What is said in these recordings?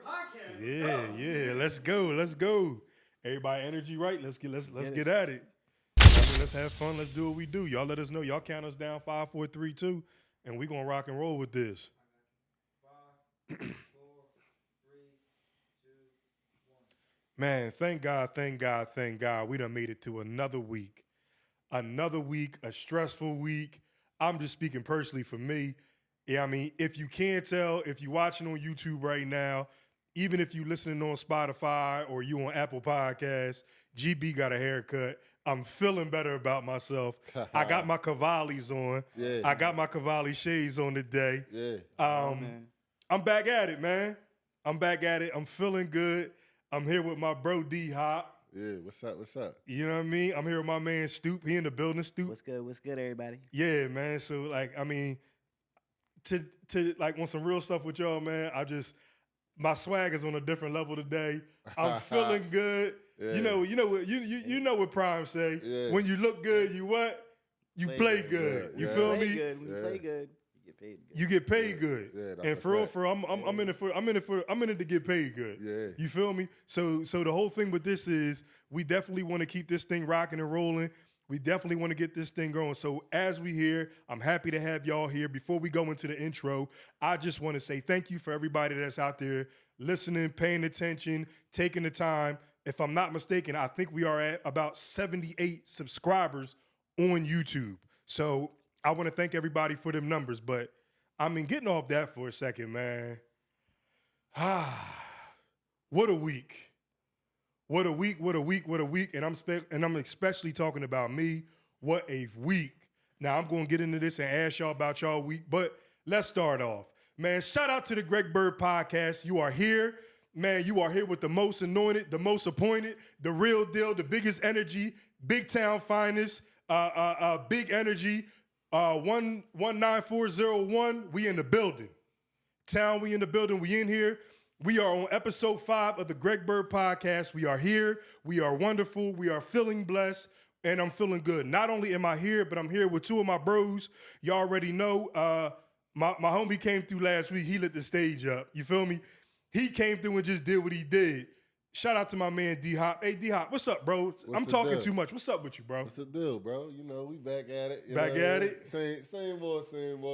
Podcast. Yeah. Let's go. Everybody energy right. Let's get at it. Let's have fun. Let's do what we do. Y'all let us know. Y'all count us down 5, 4, 3, 2, and we gonna rock and roll with this. 5, 4, 3, 2, 1. Man, thank God. We done made it to another week. A stressful week. I'm just speaking personally for me. Yeah, I mean, if you can't tell, if you're watching on YouTube right now, even if you're listening on Spotify or you on Apple Podcasts, GB got a haircut. I'm feeling better about myself. I got my Cavallis on. Yeah. I got my Cavalli shades on today. Yeah. I'm back at it, man. I'm feeling good. I'm here with my bro D-Hop. Yeah, what's up? You know what I mean? I'm here with my man Stoop. He in the building, Stoop. What's good, everybody? Yeah, man. So, like, I mean, to like want some real stuff with y'all, man, my swag is on a different level today. I'm feeling good. Yeah. You know what Prime say. Yeah. When you look good, you what? You play good. Yeah. You feel me? Good. When you play good, you get paid good. Yeah, and for real, I'm in it to get paid good. Yeah. You feel me? So the whole thing with this is we definitely want to keep this thing rocking and rolling. We definitely want to get this thing going. So as we here, I'm happy to have y'all here. Before we go into the intro, I just want to say thank you for everybody that's out there listening, paying attention, taking the time. If I'm not mistaken, I think we are at about 78 subscribers on YouTube. So I want to thank everybody for them numbers. But I mean, getting off that for a second, man. What a week. What a week. And I'm especially talking about me. What a week. Now, I'm going to get into this and ask y'all about y'all week, but let's start off. Man, shout out to the Greg Byrd Podcast. You are here. Man, you are here with the most anointed, the most appointed, the real deal, the biggest energy, big town finest, big energy, 19401. We in the building. Town, we in the building. We in here. We are on episode 5 of the Greg Byrd Podcast. We are here. We are wonderful. We are feeling blessed, and I'm feeling good. Not only am I here, but I'm here with 2 of my bros. Y'all already know. My homie came through last week. He lit the stage up. You feel me? He came through and just did what he did. Shout out to my man D-Hop. Hey, D-Hop, what's up, bro? I'm talking too much. What's up with you, bro? What's the deal, bro? You know, we back at it. Back at it? Same boy.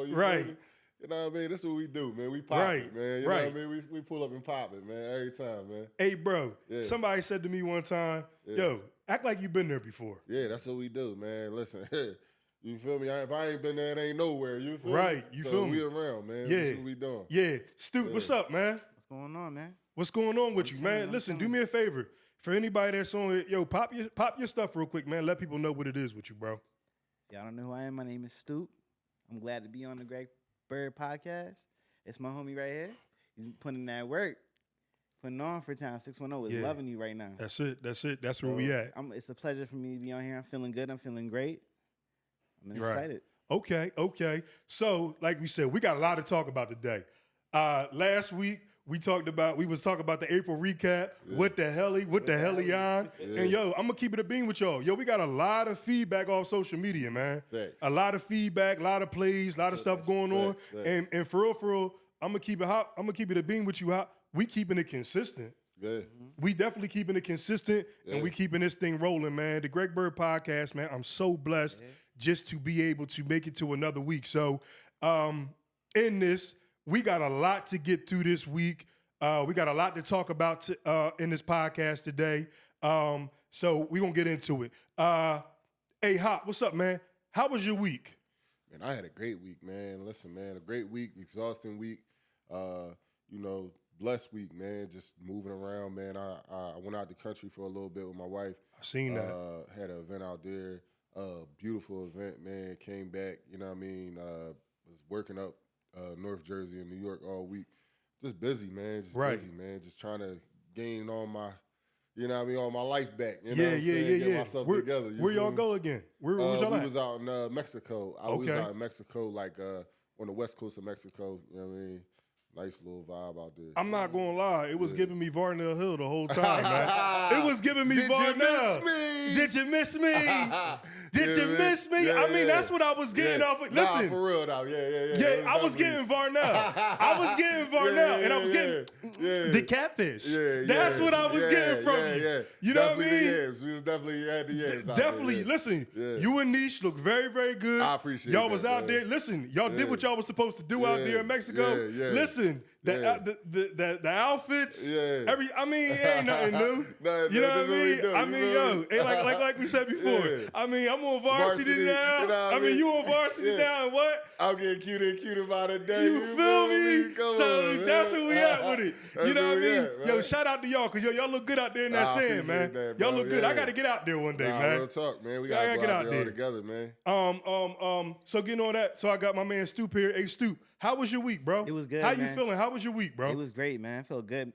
You right. Know, you know what I mean? That's what we do, man. We pop it, man. You know what I mean? We pull up and pop it, man, every time, man. Hey, bro, somebody said to me one time, yo, act like you've been there before. Yeah, that's what we do, man. Listen, you feel me? If I ain't been there, it ain't nowhere. You feel me? Right, you feel me? We around, man. Yeah. That's what we doing. Yeah. Stoop, what's up, man? What's going on, man? What's going on with you, man? Listen, do me a favor. For anybody that's on it, yo, pop your stuff real quick, man. Let people know what it is with you, bro. Y'all don't know who I am. My name is Stoop. I'm glad to be on the Greg Byrd Podcast. It's my homie right here. He's putting in that work. Putting on for town. 610 is loving you right now. That's it. That's where we at. It's a pleasure for me to be on here. I'm feeling good. I'm feeling great. I'm excited. Okay. So, like we said, we got a lot to talk about today. Last week, we was talking about the April recap. Yeah. What the hell on? Yeah. And yo, I'm gonna keep it a beam with y'all. Yo, we got a lot of feedback off social media, man. Thanks. A lot of feedback, a lot of plays, a lot of stuff going on. Thanks. And for real, I'm gonna keep it a beam with you. We keeping it consistent. Yeah. We definitely keeping it consistent, and we keeping this thing rolling, man. The Greg Byrd Podcast, man. I'm so blessed just to be able to make it to another week. So, in this, we got a lot to get through this week. We got a lot to talk about in this podcast today. So we're going to get into it. Hey, Hop, what's up, man? How was your week? Man, I had a great week, man. Listen, man, a great week, exhausting week. Blessed week, man. Just moving around, man. I went out the country for a little bit with my wife. I seen that. Had an event out there. Beautiful event, man. Came back, you know what I mean? Was working up North Jersey and New York all week. Just busy, man. Busy, man. Just trying to gain all my, you know what I mean, all my life back. You know what I'm saying? Get myself together. Where y'all go again? Where was y'all at? We was out in Mexico. I was out in Mexico, like on the west coast of Mexico. You know what I mean? Nice little vibe out there. I'm not gonna lie, it was giving me Varnell Hill the whole time, man. It was giving me Varnell. Did you miss me? Did you miss me? Yeah, I mean, that's what I was getting off of. Listen. Nah, for real now. Yeah. Yeah, I was getting Varnell. And I was getting the catfish. That's what I was getting from you. You know what I mean? Yams. We was definitely had the yams. Definitely. Listen, you and Niche look very, very good. I appreciate y'all that, was out man. there. Listen, y'all did what y'all was supposed to do out there in Mexico. Listen, the outfits. I mean, it ain't nothing new. You know what I mean? I mean, like we said before. I mean, I'm on varsity now. You know I mean, you on varsity now, and what? I'm getting cuter and cuter by the day. You feel me? So on, that's where we at with it. You know what I mean? At, yo, shout out to y'all, because y'all look good out there in that sand, man. Y'all look good. I got to get out there one day, man. Real talk, man. We got to get out there all together, man. So getting all that, so I got my man Stoop here. Hey, Stoop, how was your week, bro? It was good, How you man. feeling? How was your week, bro? It was great, man. I felt good.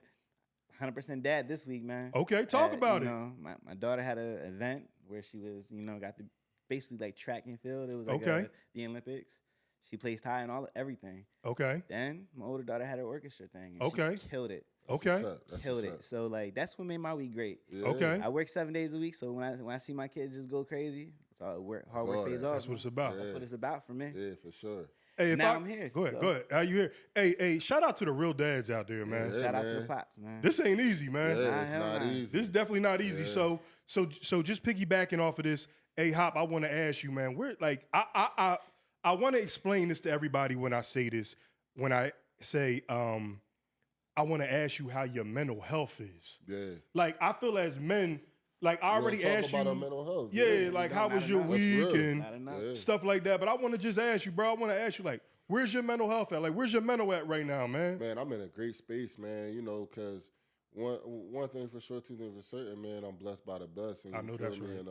100% dad this week, man. Okay, talk about it. My daughter had an event where she was, got to basically like track and field. It was like the Olympics. She placed high in everything. Okay. Then my older daughter had an orchestra thing. And she killed it. Killed it. So like that's what made my week great. Yeah. Okay. I work 7 days a week, so when I see my kids just go crazy, so hard work pays off. That's what it's about. That's what it's about for me. Yeah, for sure. Hey, now I'm here. Go ahead. How you here? Hey, shout out to the real dads out there, man. Shout out to the pops, man. This ain't easy, man. Yeah, it's not easy. This is definitely not easy. So just piggybacking off of this, hey Hop, I want to ask you, man. We're like, I want to explain this to everybody when I say this. When I say, I want to ask you how your mental health is. Yeah. Like I feel as men. Like I already asked you, about our mental health. Yeah, like how was your week and enough. stuff like that. But I want to just ask you, bro. I want to ask you, like, where's your mental health at? Like, where's your mental at right now, man? Man, I'm in a great space, man. Because one thing for sure, two things for certain, man. I'm blessed by the best. And I know that's right. And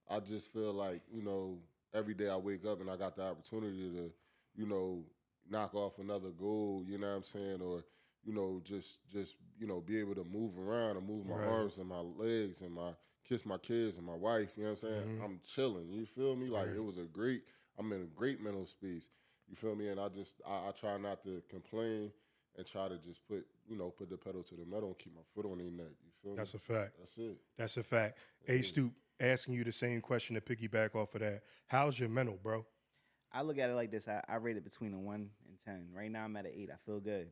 I just feel like every day I wake up and I got the opportunity to knock off another goal. You know what I'm saying? Or just be able to move around and move my arms and my legs and kiss my kids and my wife. You know what I'm saying? Mm-hmm. I'm chilling. You feel me? Like I'm in a great mental space. You feel me? And I try not to complain and try to just put the pedal to the metal and keep my foot on their neck. You feel me? That's a fact. That's it. That's a fact. Hey, Stoop, asking you the same question to piggyback off of that. How's your mental, bro? I look at it like this. I rate it between a 1 and 10. Right now I'm at an 8. I feel good.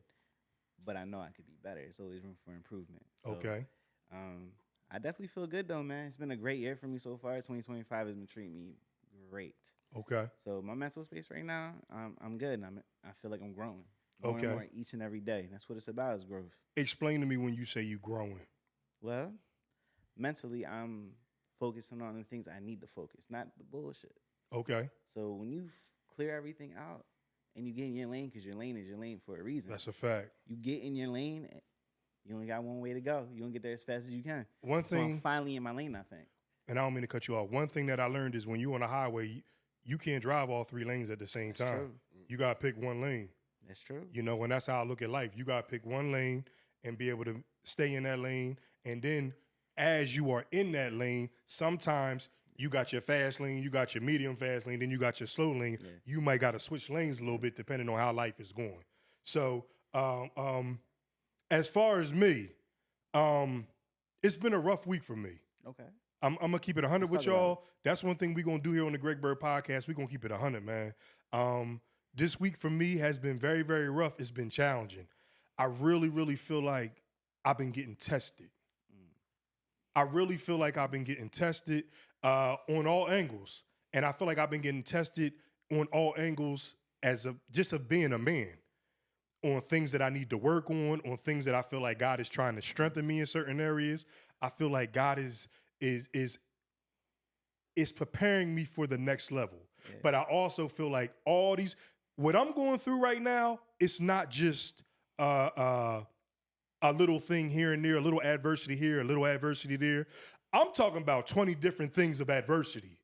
But I know I could be better. There's always room for improvement. So, okay. I definitely feel good, though, man. It's been a great year for me so far. 2025 has been treating me great. Okay. So my mental space right now, I'm good. I feel like I'm growing. More each and every day. That's what it's about, is growth. Explain to me when you say you growing. Well, mentally, I'm focusing on the things I need to focus, not the bullshit. Okay. So when you clear everything out, and you get in your lane, because your lane is your lane for a reason. That's a fact. You get in your lane, you only got one way to go. You gonna get there as fast as you can. One thing, so I'm finally in my lane, I think. And I don't mean to cut you off. One thing that I learned is when you're on a highway, you can't drive all 3 lanes at the same time. True. You gotta pick one lane. That's true. And that's how I look at life. You gotta pick one lane and be able to stay in that lane. And then as you are in that lane, sometimes you got your fast lane, you got your medium fast lane, then you got your slow lane. Yeah. You might got to switch lanes a little bit depending on how life is going. So as far as me, it's been a rough week for me. Okay. I'm going to keep it 100 with y'all. That's one thing we're going to do here on the Greg Byrd Podcast. We're going to keep it 100, man. This week for me has been very, very rough. It's been challenging. I really, really feel like I've been getting tested. I really feel like I've been getting tested on all angles. And I feel like I've been getting tested on all angles just of being a man, on things that I need to work on things that I feel like God is trying to strengthen me in certain areas. I feel like God is preparing me for the next level. Yeah. But I also feel like what I'm going through right now, it's not just a little thing here and there, a little adversity here, a little adversity there. I'm talking about 20 different things of adversity.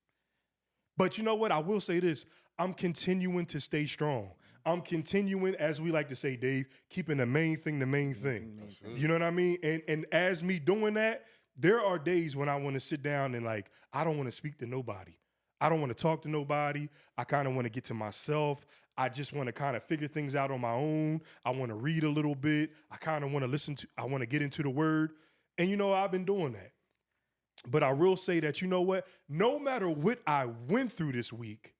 But you know what? I will say this. I'm continuing to stay strong. I'm continuing, as we like to say, Dave, keeping the main thing the main thing. You know what I mean? And as me doing that, there are days when I want to sit down and I don't want to speak to nobody. I don't want to talk to nobody. I kind of want to get to myself. I just want to kind of figure things out on my own. I want to read a little bit. I kind of want to I want to get into the word. And, you know, I've been doing that. But I will say that, you know what? No matter what I went through this week,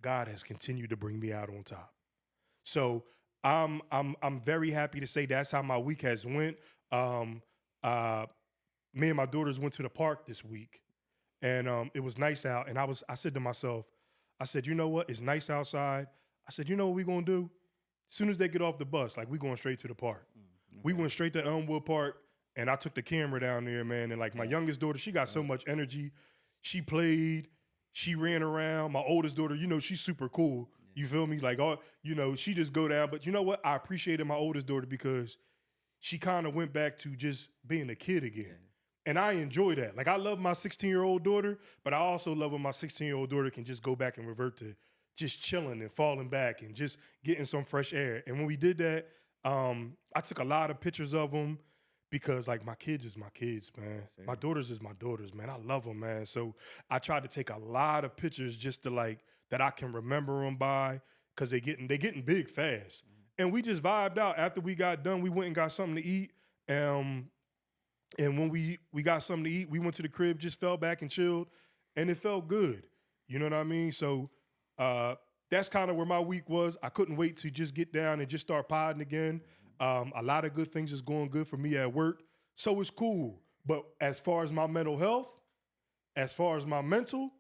God has continued to bring me out on top. So I'm very happy to say that's how my week has went. Me and my daughters went to the park this week, and it was nice out. And I said to myself, I said, you know what? It's nice outside. I said, you know what we gonna do? As soon as they get off the bus, like we going straight to the park. Okay. We went straight to Elmwood Park, and I took the camera down there, man. And like my youngest daughter, she got so much energy. She played, she ran around. My oldest daughter, you know, she's super cool. You feel me? Like, you know, she just go down. But you know what? I appreciated my oldest daughter because she kind of went back to just being a kid again. Yeah. And I enjoy that. Like, I love my 16-year-old daughter, but I also love when my 16-year-old daughter can just go back and revert to just chilling and falling back and just getting some fresh air. And when we did that, I took a lot of pictures of them because, like, my kids is my kids, man. Same. My daughters is my daughters, man. I love them, man. So I tried to take a lot of pictures just to, like, that I can remember them by because they getting big fast. Mm-hmm. And we just vibed out. After we got done, we went and got something to eat. And when we got something to eat, we went to the crib, just fell back and chilled, and it felt good. You know what I mean? So that's kind of where my week was. I couldn't wait to just get down and just start podding again. A lot of good things is going good for me at work, so it's cool. But as far as my mental health, as far as my mental,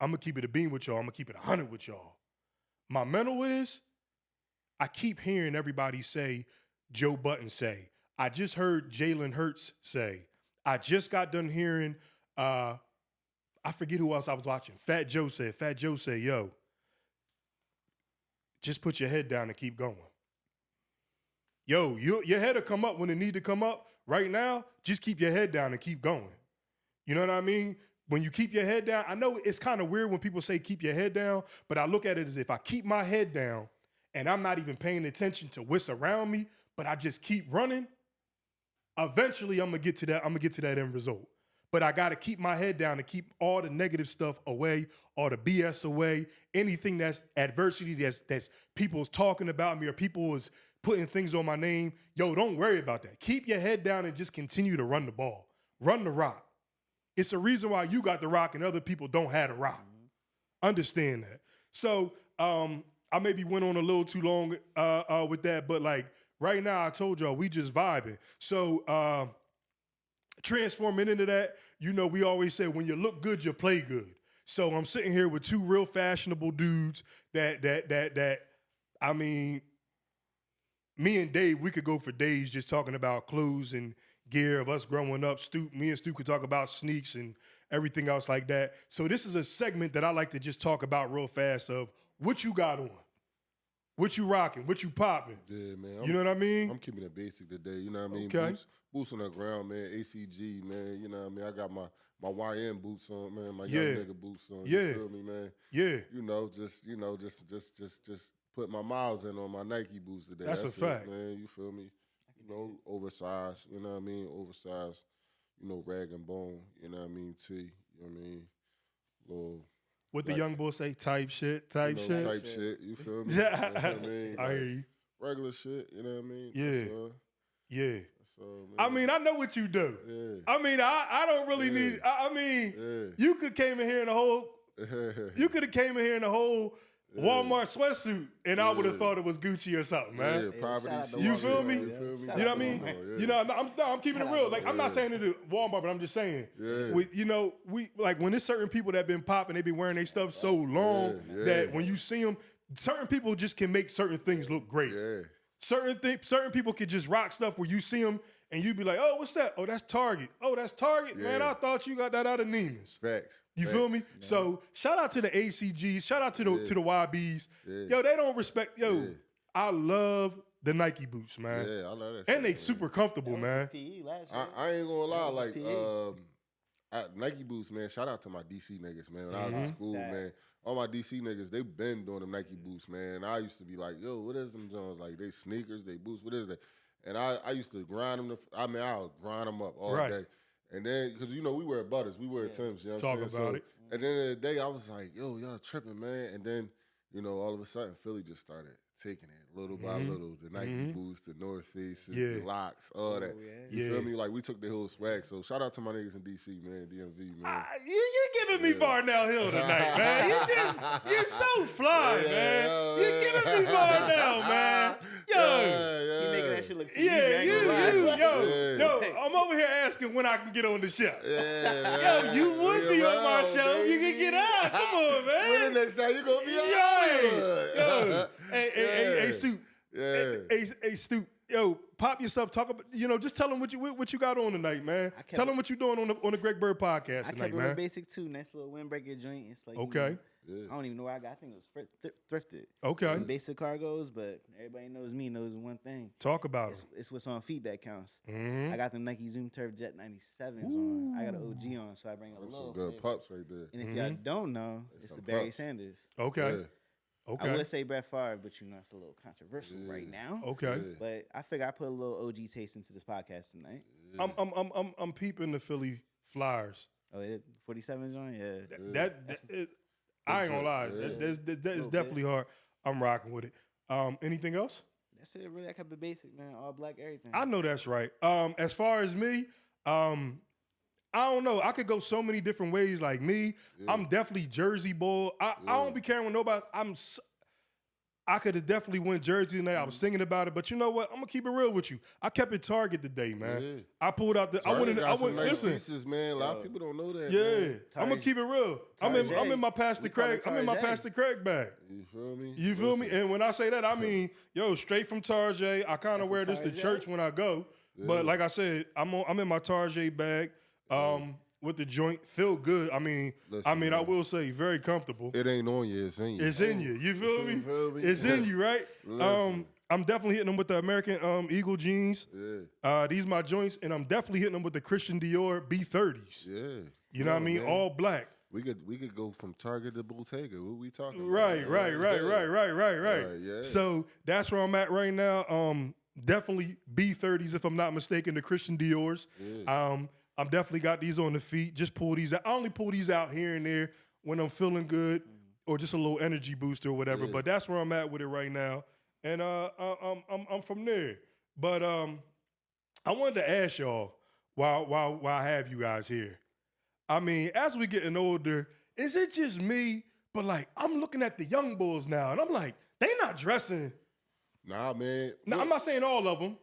I'm going to keep it a beam with y'all. I'm going to keep it 100 with y'all. My mental is, I keep hearing everybody say, Joe Budden say, I just heard Jalen Hurts say. I just got done hearing, I forget who else I was watching. Fat Joe said, yo, just put your head down and keep going. Yo, your head will come up when it need to come up. Right now, just keep your head down and keep going. You know what I mean? When you keep your head down, I know it's kind of weird when people say keep your head down, but I look at it as if I keep my head down and I'm not even paying attention to what's around me, but I just keep running, eventually I'm gonna get to that end result. But I gotta keep my head down and keep all the negative stuff away, all the BS away, anything that's adversity that's people's talking about me or people is putting things on my name. Yo, don't worry about that. Keep your head down and just continue to run the ball. Run the rock. It's a reason why you got the rock and other people don't have the rock. Mm-hmm. Understand that. So I maybe went on a little too long with that, but like right now I told y'all we just vibing. So transforming into that, you know, we always say when you look good, you play good. So I'm sitting here with two real fashionable dudes that I mean, me and Dave, we could go for days just talking about clothes and gear of us growing up. Me and Stu could talk about sneaks and everything else like that. So this is a segment that I like to just talk about real fast of what you got on, what you rocking, what you popping. Yeah, man. You know what I mean? I'm keeping it basic today. You know what I mean? Okay. Boots on the ground, man. ACG, man. You know what I mean? I got my YN boots on, man. My young nigga boots on. You feel me, man? Yeah. Just put my miles in on my Nike boots today. That's a fact, man. You feel me? You know, oversized. You know what I mean? Oversized. You know, rag and bone. You know what I mean? Tee. You know what I mean? Little. What the young boy say? Type shit. Type shit. You feel me? You know what I mean? I hear you. Regular shit. You know what I mean? Yeah. I mean, I know what you do. Yeah. I mean, I don't really need. I mean, you could came in here in a whole. You could have came in here in a whole Walmart sweatsuit, and I would have thought it was Gucci or something, man. Yeah, poverty. You feel me? You know what I mean? You know, I'm keeping it real. Like, I'm not saying it to Walmart, but I'm just saying. Yeah. We like when there's certain people that been popping, they been wearing their stuff so long that when you see them, certain people just can make certain things look great. Yeah. Certain people can just rock stuff where you see them and you be like, oh, what's that? Oh, that's Target. Oh, that's Target? Yeah. Man, I thought you got that out of Neiman's. Facts. You feel me? Yeah. So shout out to the ACGs. Shout out to the YBs. Yeah. Yo, they don't respect. Yo, I love the Nike boots, man. Yeah, I love that shit. And they super comfortable, man. I ain't gonna lie. Like, Nike boots, man. Shout out to my DC niggas, man. When I was in school, man. All my DC niggas, they been doing them Nike boots, man. I used to be like, yo, what is them Jones? Like, they sneakers, they boots, what is that? And I used to grind them. I'll grind them up all day. And then, because, you know, we wear butters. We wear Timbs, you know what I'm saying? Talk about it. And then the day, I was like, yo, y'all tripping, man. And then you know, all of a sudden Philly just started taking it little by little. The Nike boots, the North Faces, the locks, all that. You feel me? Like, we took the whole swag. So shout out to my niggas in DC, man, DMV, man. You giving me Varnell Hill tonight, man. You're so fly, man. You giving me Varnell, man. Yo. You making that shit look Yo, I'm over here asking when I can get on the show. Yo, you would be on my show. Baby. You can get out. Come on, man. When the next time you gonna be on? Yo. Hey, Stoop. Hey, Stoop. Yo, pop yourself. Talk about, just tell them what you got on tonight, man. Tell them what you doing on the Greg Byrd Podcast tonight, man. I kept it real basic too. Nice little windbreaker joint. It's like, okay. I don't even know where I got. I think it was thrifted. Okay. Some basic cargos, but everybody knows one thing. Talk about it. It's what's on feet that counts. Mm-hmm. I got the Nike Zoom Turf Jet 97s on. I got an OG on, so I bring a little. Some good pups right there. And if y'all don't know, it's the Barry Sanders. Okay. Yeah. Okay. I would say Brett Favre, but it's a little controversial right now. Okay. But I figure I put a little OG taste into this podcast tonight. I'm peeping the Philly Flyers. Oh, 47's on? Yeah. That I ain't gonna lie. That is definitely hard. I'm rocking with it. Anything else? That's it. Really, I kept it basic, man. All black, everything. I know that's right. As far as me, I don't know. I could go so many different ways. Like me, I'm definitely Jersey boy. I don't be caring with nobody. I could have definitely went Jersey tonight. I was thinking about it, but you know what? I'm gonna keep it real with you. I kept it Target today, man. Yeah. I pulled out the. Target I wouldn't nice listen. Pieces, man. A lot of people don't know that. Yeah, man. I'm gonna keep it real. I'm in my Pastor Craig. I'm in my Pastor Craig bag. You feel me? You feel me? And when I say that, I mean, straight from Target. I kind of wear this to church when I go. Yeah. But like I said, I'm in my Target bag. With the joint, feel good. I mean, I will say very comfortable. It ain't on you, it's in you. It's in you. You feel me? It's in you, right? I'm definitely hitting them with the American Eagle jeans. Yeah. These my joints, and I'm definitely hitting them with the Christian Dior B30s. Yeah. You know what I mean? Man. All black. We could go from Target to Bottega. What we talking about? Right. Yeah. So that's where I'm at right now. Definitely B30s, if I'm not mistaken, the Christian Diors. Yeah. I'm definitely got these on the feet. Just pull these out. I only pull these out here and there when I'm feeling good or just a little energy booster or whatever. Yeah. But that's where I'm at with it right now. And I'm from there. But I wanted to ask y'all while I have you guys here. I mean, as we getting older, is it just me? But like, I'm looking at the young bulls now, and I'm like, they not dressing. Nah, man. Nah, I'm not saying all of them.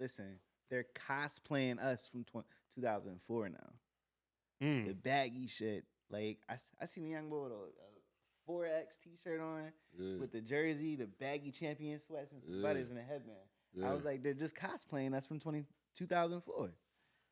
Listen, they're cosplaying us from 2004 now. The baggy shit. Like, I seen a young boy with a 4X t-shirt on with the jersey, the baggy champion sweats, and some butters and a headband. Yeah. I was like, they're just cosplaying us from 2004.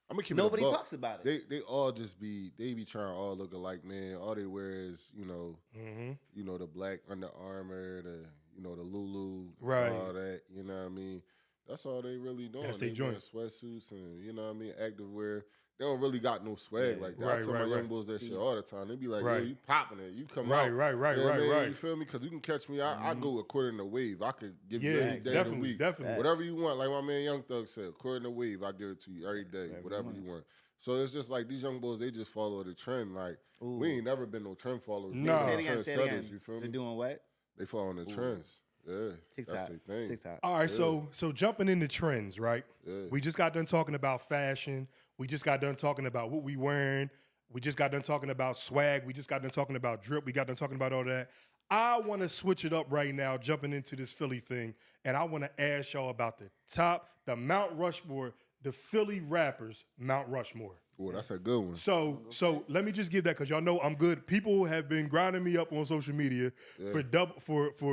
I'm gonna keep Nobody talks about it. They all just be trying to all look alike, man. All they wear is, the black Under Armour, the Lulu, right, all that. You know what I mean? That's all they really doing. That's they wearing sweatsuits and active wear. They don't really got no swag like that. I tell my young bulls that shit all the time. They be like, yo, you popping it. You come out. Right. You feel me? Because you can catch me. I go according to wave. I could give you every day of the week. Definitely. Whatever you want. Like my man Young Thug said, according to wave, I give it to you every day. Whatever you want. So it's just like these young bulls, they just follow the trend. Like, we ain't never been no trend followers. No. Say it again. You feel me? They're doing what? They following the trends. Yeah, TikTok. That's their thing. TikTok. All right, so jumping into trends, right? Yeah. We just got done talking about fashion. We just got done talking about what we wearing. We just got done talking about swag. We just got done talking about drip. We got done talking about all that. I want to switch it up right now, jumping into this Philly thing, and I want to ask y'all about the Mount Rushmore, the Philly rappers, Mount Rushmore. Oh, that's a good one. So let me just give that because y'all know I'm good. People have been grinding me up on social media for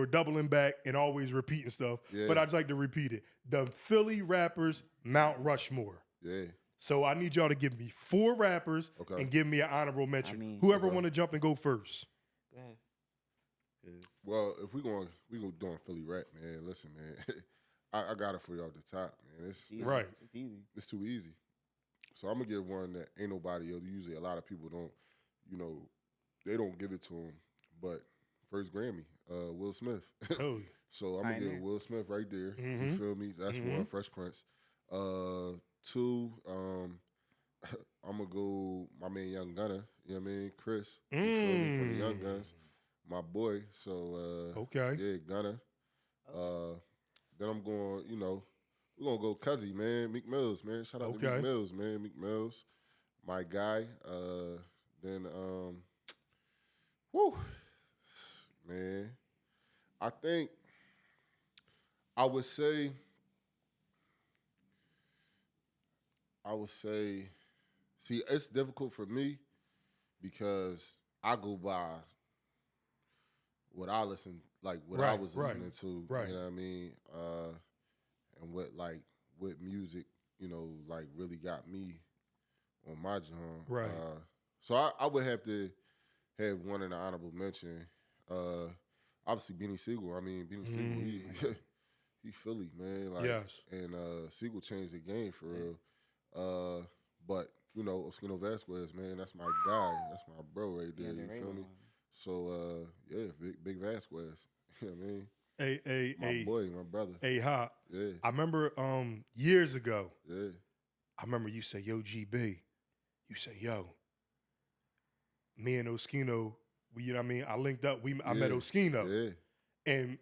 doubling back and always repeating stuff. Yeah. But I just like to repeat it. The Philly rappers, Mount Rushmore. Yeah. So I need y'all to give me 4 rappers and give me an honorable mention. Whoever want to jump and go first. Go ahead. Well, if we going doing Philly rap, man. Listen, man, I got it for you off the top, man. It's right. It's easy. It's too easy. So I'm gonna give one that ain't nobody else. Usually, a lot of people don't, they don't give it to him. But first Grammy, Will Smith. Oh. So I'm gonna give Will Smith right there. Mm-hmm. You feel me? That's one. Fresh Prince. 2. I'm gonna go my man Young Gunna. You know what I mean? Chris. You feel me? For the Young Guns. my boy. So okay. Yeah, Gunna. Then I'm going, we're gonna go Cuzzy, man. Meek Mills, man. Shout out to Meek Mills, man. Meek Mills, my guy. Then whoo, man. I think I would say, see, it's difficult for me because I go by what I listen, like what I was listening to, right. You know what I mean? And what music, like really got me on my joint. Right. So I would have to have one in the honorable mention. Obviously, Beanie Siegel. I mean, Beanie Siegel, he Philly, man. Like, yes. And Siegel changed the game for real. But, Oskino Vasquez, man, that's my guy. That's my bro right there, you feel me? So, big Vasquez. You know what I mean? My boy, my brother. Hop. Yeah. I remember years ago, yeah. I remember you say, yo, GB. You say, yo, me and Oskino, you know what I mean? I linked up. I met Oskino. Yeah. And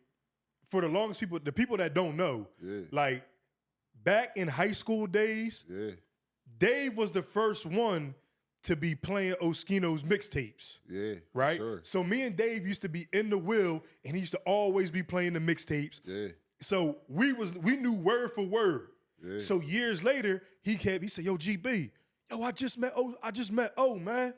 for the longest the people that don't know, like back in high school days, Dave was the first one to be playing Oskino's mixtapes. Yeah. Right? Sure. So me and Dave used to be in the wheel, and he used to always be playing the mixtapes. Yeah. So we knew word for word. Yeah. So years later, he said, yo, GB, yo, I just met O, man.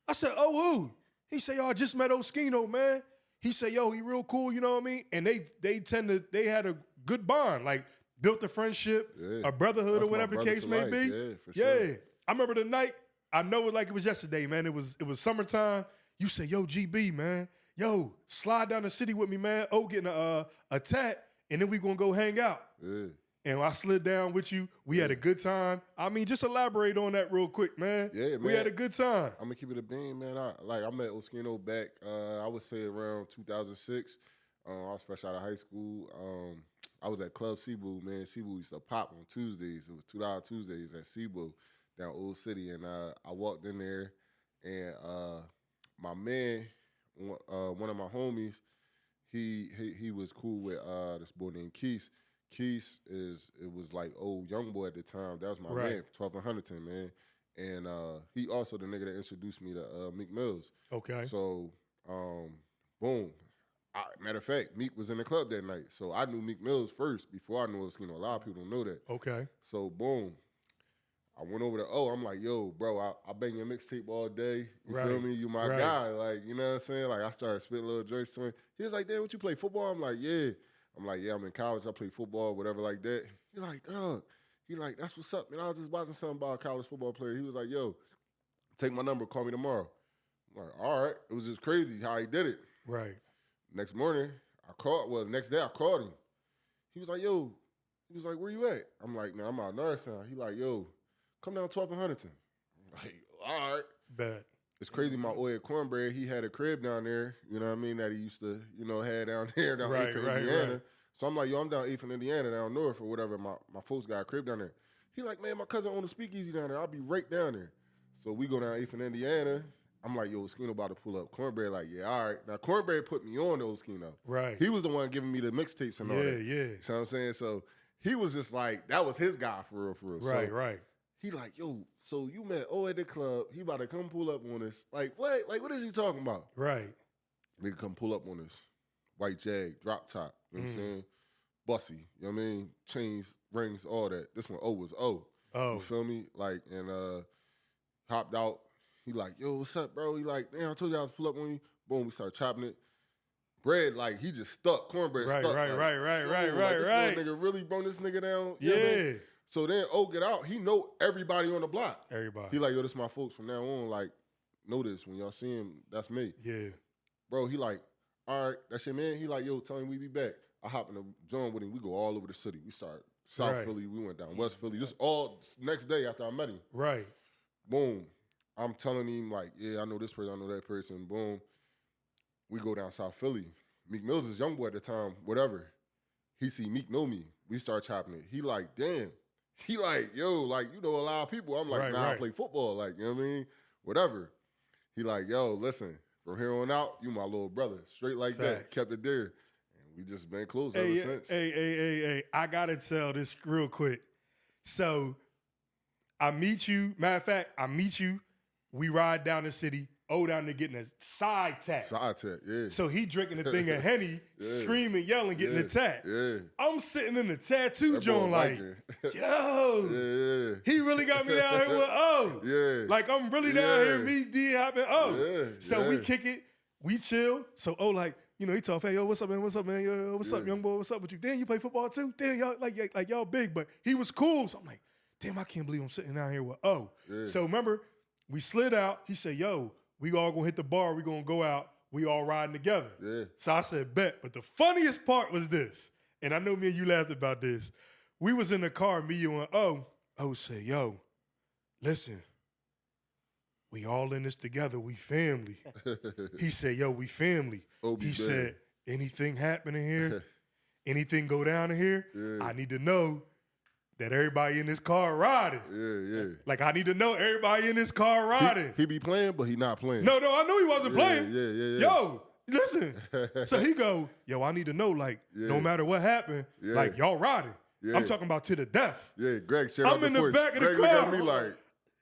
I said, oh, who? He said, yo, I just met Oskino, man. He said, yo, he real cool, you know what I mean? And they had a good bond, like built a friendship, a brotherhood, or whatever the case may be. Yeah, for sure. Yeah. I remember the night, I know it like it was yesterday, man. It was summertime. You say, yo, GB, man. Yo, slide down the city with me, man. Oh, getting a tat, and then we gonna go hang out. Yeah. And I slid down with you. We had a good time. I mean, just elaborate on that real quick, man. Yeah, man. We had a good time. I'm gonna keep it a beam, man. I met Oskino back, I would say around 2006. I was fresh out of high school. I was at Club Cebu, man. Cebu used to pop on Tuesdays. It was $2 Tuesdays at Cebu down Old City. And I walked in there, and my man, one of my homies, he was cool with this boy named Keith. Keith was like old young boy at the time. That was my man, 12 and Huntington, man. And he also the nigga that introduced me to Meek Mills. Okay. So, boom. Matter of fact, Meek was in the club that night. So I knew Meek Mills first before I knew Oskino. A lot of people don't know that. Okay. So, boom. I went over to I'm like, yo, bro, I bang your mixtape all day. You feel me? You my guy. Like, you know what I'm saying? Like, I started spitting little joints to him. He was like, damn, what you play, football? I'm like, yeah. I'm like, yeah, I'm in college. I play football, whatever like that. He like, dog. He like, that's what's up, man. I was just watching something about a college football player. He was like, yo, take my number, call me tomorrow. I'm like, all right. It was just crazy how he did it. Right. Next morning, next day I called him. He was like, yo, where you at? I'm like, man, I'm out of Norristown. He like, yo, come down 12th and Huntington. I'm like, all right. Bet. It's crazy. My Oya Cornbread, he had a crib down there, you know what I mean, that he used to, have down there, down 8th in Indiana. Right. So I'm like, yo, I'm down 8th in Indiana, down north or whatever. My folks got a crib down there. He like, man, my cousin owned a speakeasy down there. I'll be right down there. So we go down 8th in Indiana. I'm like, yo, Oskino about to pull up. Cornbread like, yeah, all right. Now, Cornbread put me on to Oskino. Right. He was the one giving me the mixtapes and all that. Yeah. You know what I'm saying? So he was just like, that was his guy for real. Right, so, right. He like, yo, so you met at the club. He about to come pull up on us. Like, what? Like, what is he talking about? Right. Nigga come pull up on us. White Jag, drop top. You know what I'm saying? Bussy. You know what I mean? Chains, rings, all that. This one, was O. Oh. You feel me? Like, and hopped out. He like, yo, what's up, bro? He like, damn, I told you I was pull up on you. Boom, we started chopping it. Bread, like, he just stuck. Cornbread stuck. Right. This little nigga really brought this nigga down. You know what I mean? So then get out. He know everybody on the block. Everybody. He like, yo, this my folks from now on. Like, know this. When y'all see him, that's me. Yeah. Bro, he like, all right, that's your man. He like, yo, tell him we be back. I hop in the joint with him. We go all over the city. We start South Philly. We went down West Philly. Just all next day after I met him. Right. Boom. I'm telling him, like, yeah, I know this person, I know that person. Boom. We go down South Philly. Meek Mills is young boy at the time, whatever. He see Meek know me. We start chopping it. He like, damn. He like, yo, like, you know a lot of people. I'm like, I play football. Like, you know what I mean? Whatever. He like, yo, listen, from here on out, you my little brother. Straight like that. Kept it there. And we just been close ever since. Hey. I got to tell this real quick. So I meet you. Matter of fact, I meet you. We ride down the city. Down there getting a side tap. Side tap, yeah. So he drinking a thing of Henny, screaming, yelling, getting attacked. Yeah. I'm sitting in the tattoo joint like, yo, he really got me down here with Yeah. Like I'm really down here, me, D, happen, So we kick it, we chill. So like, you know, he talk, hey, yo, what's up, man? What's up, man? Yo, what's up, young boy? What's up with you? Damn, you play football too? Damn, y'all like y'all big, but he was cool. So I'm like, damn, I can't believe I'm sitting down here with So remember, we slid out. He said, yo, we all gonna hit the bar. We gonna go out. We all riding together. Yeah. So I said, bet. But the funniest part was this, and I know me and you laughed about this. We was in the car, me, you, and O said, yo, listen, we all in this together. We family. He said, yo, we family. He said, anything happen in here, anything go down in here, I need to know that everybody in this car riding. Yeah. Like, I need to know everybody in this car riding. He be playing, but he not playing. No, I knew he wasn't playing. Yeah. Yo, listen. So he go, yo, I need to know, like, no matter what happened, like, y'all riding. Yeah. I'm talking about to the death. Yeah, Greg shared I'm in the back of the car. Greg looked at me like,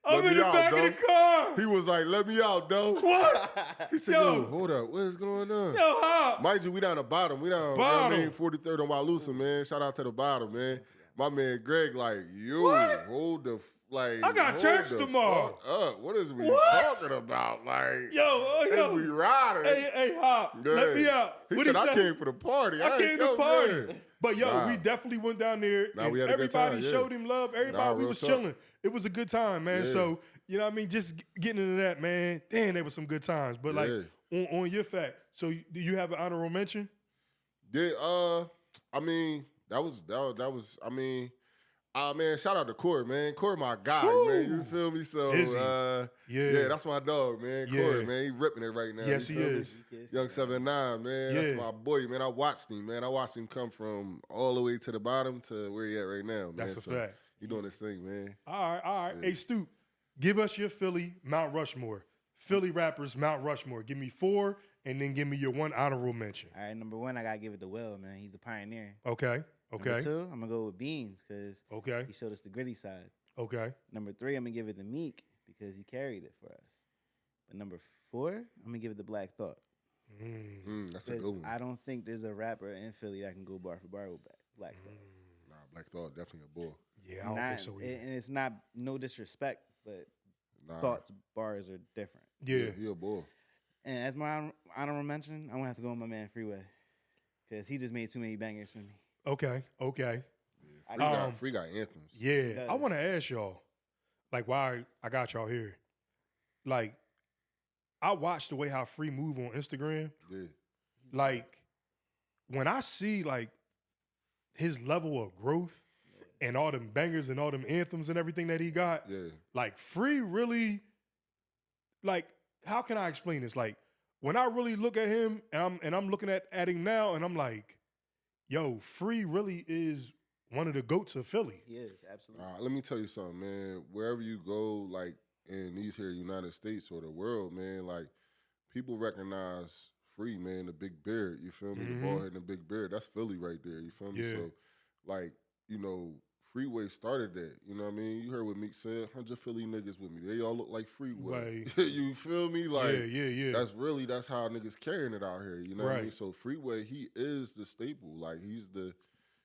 I'm in the back of the car. He was like, let me out, though. What? He said, yo, hold up. What is going on? Yo, how? Mind you, we down the bottom. We down, bottom. I mean, 43rd on Wauwatosa, man. Shout out to the bottom, man. My man Greg, like, yo, hold the, like, I got church tomorrow. What is we talking about? Like, yo. We riding. Hey, Hop, let me out. He said, I came for the party. I came to party. Man. But, we definitely went down there, and everybody showed him love. Everybody, we was chilling. It was a good time, man. So, you know what I mean? Just getting into that, man. Damn, there was some good times. But, like, on your fact, so do you have an honorable mention? Yeah, I mean... That was. I mean, man, shout out to Corey, man. Corey, my guy, man. You feel me? So, yeah, that's my dog, man. Corey, man, he ripping it right now. Yes, he is. Young 7'9", man. That's my boy, man. I watched him, man. I watched him come from all the way to the bottom to where he at right now, man. That's a fact. He doing this thing, man. All right. Yeah. Hey, Stoop, give us your Philly Mount Rushmore. Philly rappers Mount Rushmore. Give me 4, and then give me your 1 honorable mention. All right, number 1, I gotta give it to Will, man. He's a pioneer. Okay. Number 2, I'm gonna go with Beans because he showed us the gritty side. Okay. Number 3, I'm gonna give it to Meek because he carried it for us. But number 4, I'm gonna give it to Black Thought. That's a good one. I don't think there's a rapper in Philly that can go bar for bar with Black Thought. Nah, Black Thought definitely a bull. Yeah, I don't think so either. And it's not no disrespect, but Thought's bars are different. Yeah, he a bull. And as my honorable mention, I'm gonna have to go with my man Freeway because he just made too many bangers for me. Okay. Yeah, Free got anthems. Yeah, I want to ask y'all, like, why I got y'all here. Like, I watched the way how Free move on Instagram. Yeah. Like, when I see, like, his level of growth and all them bangers and all them anthems and everything that he got, like, Free really, like, how can I explain this? Like, when I really look at him and I'm looking at him now and I'm like, yo, Free really is one of the GOATs of Philly. He is, absolutely. Let me tell you something, man. Wherever you go, like in these here United States or the world, man, like people recognize Free, man, the big beard. You feel me? The bald head and the big beard. That's Philly right there. You feel me? So, like, you know, Freeway started that. You know what I mean? You heard what Meek said. 100 Philly niggas with me. They all look like Freeway. You feel me? Like, That's how niggas carrying it out here. You know what I mean? So Freeway, he is the staple. Like, he's the,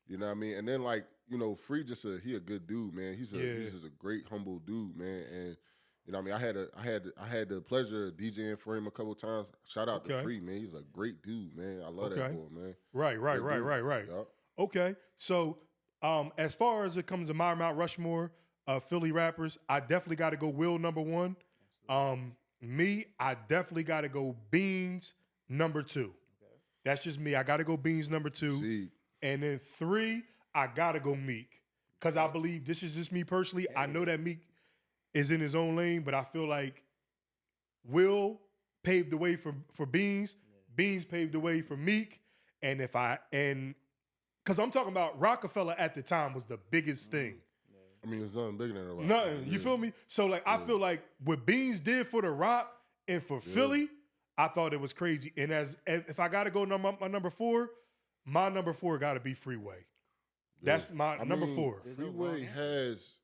you know what I mean? And then, like, you know, Free he a good dude, man. He's just a great, humble dude, man. And you know what I mean? I had the pleasure of DJing for him a couple times. Shout out to Free, man. He's a great dude, man. I love that boy, man. Right. Yep. Okay. So, as far as it comes to my Mount Rushmore Philly rappers, I definitely got to go Will number 1. Me, I definitely got to go Beans number 2. Okay. That's just me. I got to go Beans number 2. See. And then 3, I got to go Meek. Because I believe, this is just me personally, I know that Meek is in his own lane, but I feel like Will paved the way for Beans. Beans paved the way for Meek. And because I'm talking about Rockefeller at the time was the biggest thing. I mean, it's nothing bigger than a rock. Nothing. You feel me? So, like, I feel like what Beans did for the Rock and for Philly, I thought it was crazy. And if I got to go my number four got to be Freeway. That's my number 4. Freeway has,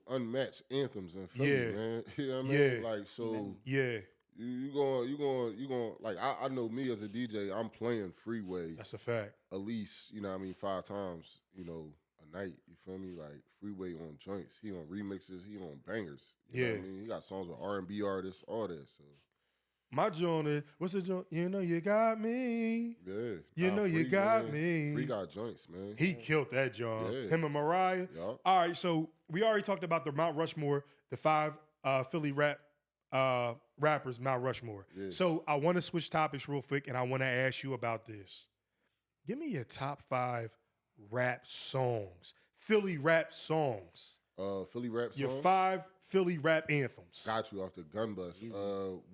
unmatched anthems in Philly, man. You know what I mean? Like, so you going like I know me as a DJ, I'm playing Freeway. That's a fact. At least, 5 times, a night. You feel me? Like Freeway on joints. He on remixes, he on bangers. You know what I mean? He got songs with R&B artists, all that. So my joint is, what's the joint? You know you got me. Yeah. You got me. Free got joints, man. He killed that joint. Yeah. Him and Mariah. Yep. All right, so we already talked about the Mount Rushmore, the 5 Philly rappers, Mount Rushmore. Yeah. So I want to switch topics real quick, and I want to ask you about this. Give me your top 5 rap songs, Philly rap songs. Philly rap songs? Your 5 Philly rap anthems. Got you off the gun bus.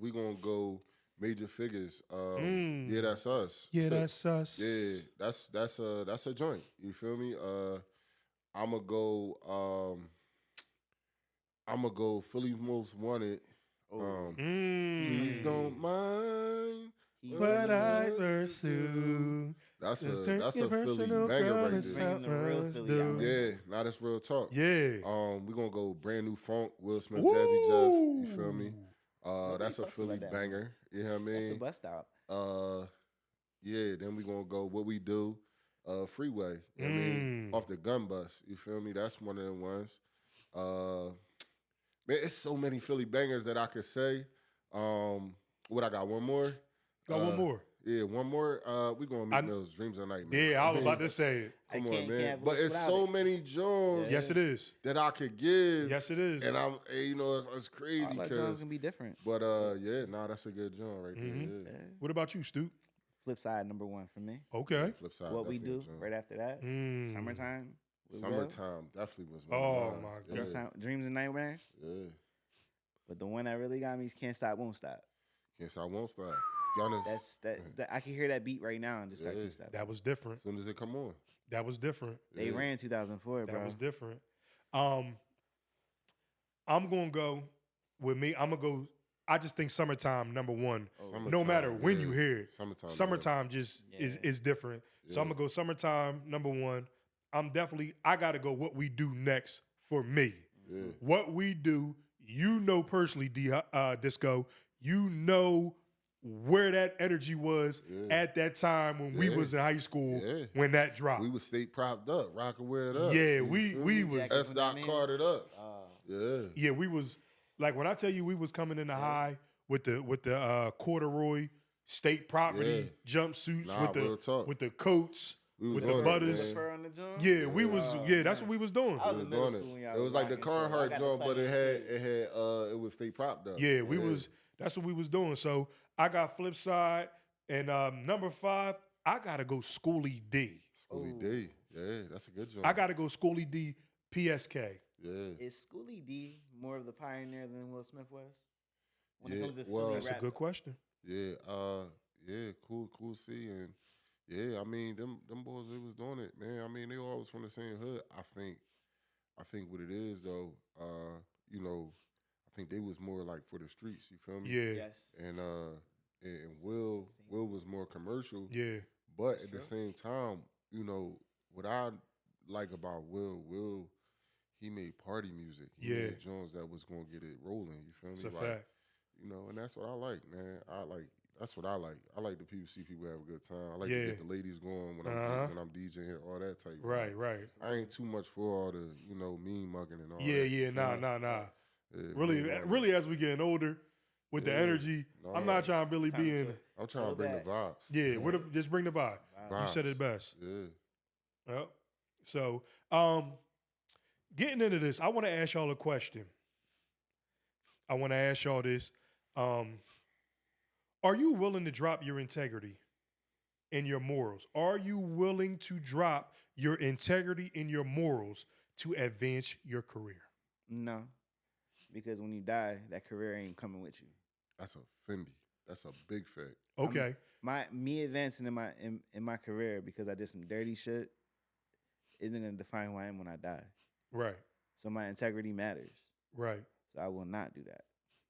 We gonna go Major Figures. Yeah, that's us. Yeah, that's us. Yeah, that's a joint. You feel me? I'ma go Philly's Most Wanted. Please don't mind what I pursue. That's a Philly banger right there. Yeah, now that's real talk. Yeah. We gonna go Brand New Funk, Will Smith, Jazzy Jeff. You feel me? That's a Philly banger. You know what I mean? That's a bust out. Yeah. Then we gonna go What We Do, Freeway. You know what I mean? Off the gun bus. You feel me? That's one of the ones. Man, it's so many Philly bangers that I could say. What I got? One more. Got one more. Yeah, one more. We gonna Meek Mill's Dreams and Nightmares. Yeah, I was about to say it. Come on, man. But it's so many Jones. Yes, it is. That I could give. Yes, it is. And it's crazy because Jones can be different. But that's a good joint right there. Yeah. What about you, Stu? Flip side number 1 for me. Okay. Flip side. What We Do right after that. Summertime. Definitely was. Oh my God. Summertime, Dreams and Nightmares. Yeah. But the one that really got me is Can't Stop, Won't Stop. Can't Stop, Won't Stop. Giannis. That I can hear that beat right now and just start 2-step. That was different. As soon as it come on. That was different. They ran 2004, bro. That was different. I'm gonna go with me. I just think Summertime number 1. No matter when you hear it. Summertime just is different. So I'm gonna go Summertime number 1. I gotta go What We Do next for me. Yeah. What We Do, personally, Disco, where that energy was at that time when we was in high school when that dropped. We was state propped up, rocking where it up. Yeah, we was S. Cartered up. Yeah, we was like when I tell you we was coming in the high with the corduroy state property jumpsuits with the coats. With the butters. That's what we was doing. I was in middle school. It was like the Carhartt joint, but it was state propped up. Yeah, that's what we was doing. So I got Flip Side, and number 5, I gotta go Schoolie D. Schoolie D, yeah, that's a good joint. I gotta go Schoolie D, PSK. Yeah. Is Schoolie D more of the pioneer than Will Smith was? When it comes to that's a good question. Yeah, cool C, and yeah, I mean them boys, they was doing it, man. I mean they always from the same hood. I think what it is though, I think they was more like for the streets. You feel me? Yeah. Yes. And Will was more commercial. Yeah. But at the same time, what I like about Will, he made party music. He made Jones that was gonna get it rolling. You feel me? It's a fact. And that's what I like, man. That's what I like. I like to see people have a good time. I like to get the ladies going when I'm DJing, all that type. Right. I ain't too much for all the mean mugging and all that. Yeah. Nah. Yeah, really, as we getting older, with the energy, I'm not trying to really be in. I'm trying to bring the vibes. Yeah, just bring the vibe. Vibes. You said it best. Yeah. Yep. So, getting into this, I want to ask y'all a question. I want to ask y'all this. Are you willing to drop your integrity and your morals? Are you willing to drop your integrity and your morals to advance your career? No. Because when you die, that career ain't coming with you. That's a Fendi. That's a big fact. Okay. Me advancing in my career because I did some dirty shit isn't gonna define who I am when I die. Right. So my integrity matters. Right. So I will not do that.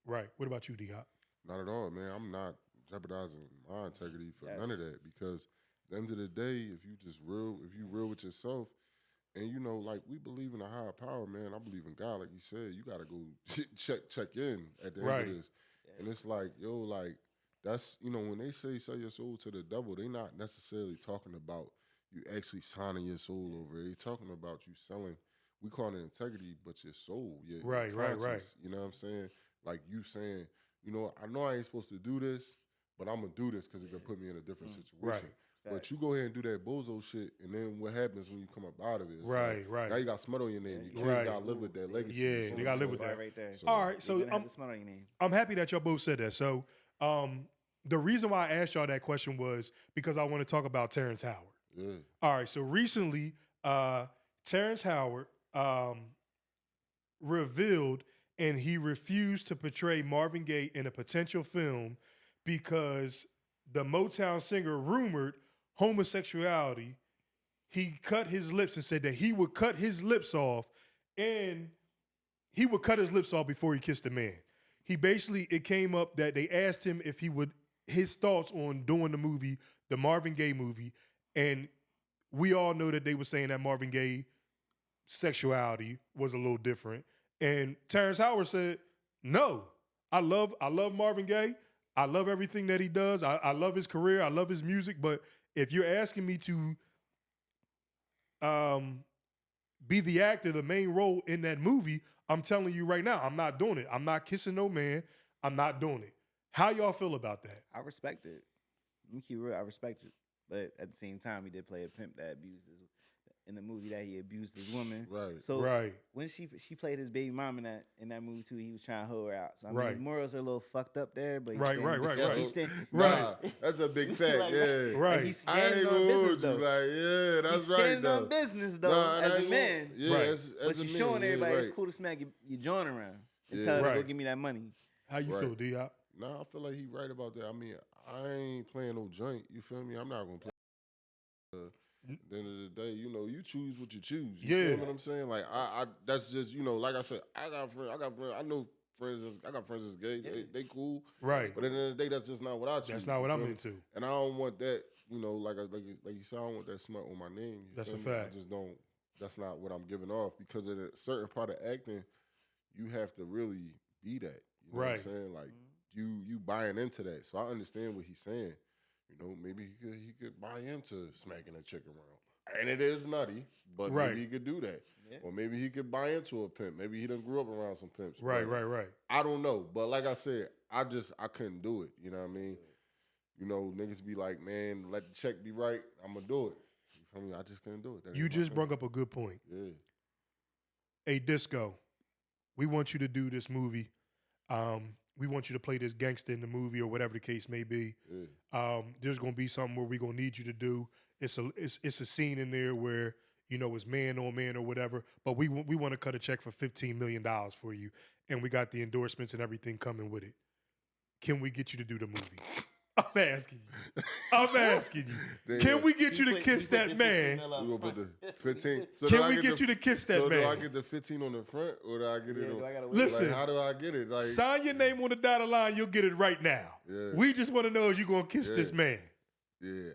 Right. What about you, D-Hop? Not at all, man. I'm not jeopardizing my integrity for none of that because at the end of the day, if you real with yourself, and you know, like we believe in a higher power, man. I believe in God, like you said. You got to go check in at the end of this, and it's like, yo, like that's when they say sell your soul to the devil, they not necessarily talking about you actually signing your soul over. They talking about you selling. We call it integrity, but your soul, your conscience. You know what I'm saying? Like you saying, I know I ain't supposed to do this, but I'm gonna do this because it could put me in a different situation. Right. But you go ahead and do that bozo shit, and then what happens when you come up out of it? Right. Now you got smut on your name. You gotta live with that legacy. Yeah, you gotta live with that. Right there. So, all right, so I'm happy that y'all both said that. So the reason why I asked y'all that question was because I want to talk about Terrence Howard. Yeah. All right, so recently, Terrence Howard revealed and he refused to portray Marvin Gaye in a potential film because the Motown singer rumored homosexuality. He cut his lips and said that he would cut his lips off, and he would cut his lips off before he kissed a man. He basically, it came up that they asked him if he would, his thoughts on doing the movie, the Marvin Gaye movie, and we all know that they were saying that Marvin Gaye sexuality was a little different. And Terrence Howard said, no, I love Marvin Gaye. I love everything that he does. I love his career. I love his music. But if you're asking me to be the actor, the main role in that movie, I'm telling you right now, I'm not doing it. I'm not kissing no man. I'm not doing it. How y'all feel about that? I respect it. Let me keep real. I respect it. But at the same time, he did play a pimp that abused in the movie that he abused his woman. Right. So when she played his baby mom in that movie too, he was trying to hold her out. So I mean, his morals are a little fucked up there. But right. Nah, that's a big fact. Like, yeah. Right. He's standing on business though. Like, that's he's right. Standing on business though, as a man. Yeah. Right. But you're showing everybody it's cool to smack your joint around and tell her to go give me that money. How you feel, D-Hop? Nah, I feel like he right about that. I mean, I ain't playing no joint. You feel me? I'm not gonna play. At the end of the day, you choose what you choose. You feel what I'm saying? Like I that's just like I said, I got friends. I know friends. I got friends that's gay. They cool. Right. But at the end of the day, that's just not what I choose. That's not what I'm into. And I don't want that. Like you said, I don't want that smut on my name. That's a fact. I just don't. That's not what I'm giving off because at a certain part of acting, you have to really be that. You know what I'm saying? Like you buying into that. So I understand what he's saying. Maybe he could buy into smacking a chick around. And it is nutty, but maybe he could do that. Yeah. Or maybe he could buy into a pimp. Maybe he done grew up around some pimps. Right. I don't know. But like I said, I couldn't do it. You know what I mean? Niggas be like, man, let the check be right. I'm going to do it. You feel me? I just couldn't do it. You just brought up a good point. Yeah. Hey, Disco, we want you to do this movie. We want you to play this gangster in the movie or whatever the case may be. Yeah. There's going to be something where we're going to need you to do. It's a scene in there where, it's man on man or whatever, but we want to cut a check for $15 million for you, and we got the endorsements and everything coming with it. Can we get you to do the movie? I'm asking you. Can we get you to kiss that man? We gonna put the 15. Can we get you to kiss that man? Do I get the 15 on the front, or do I get it on? Listen, how do I get it? Like, sign your name on the dotted line. You'll get it right now. Yeah. We just want to know if you're gonna kiss this man. Yeah.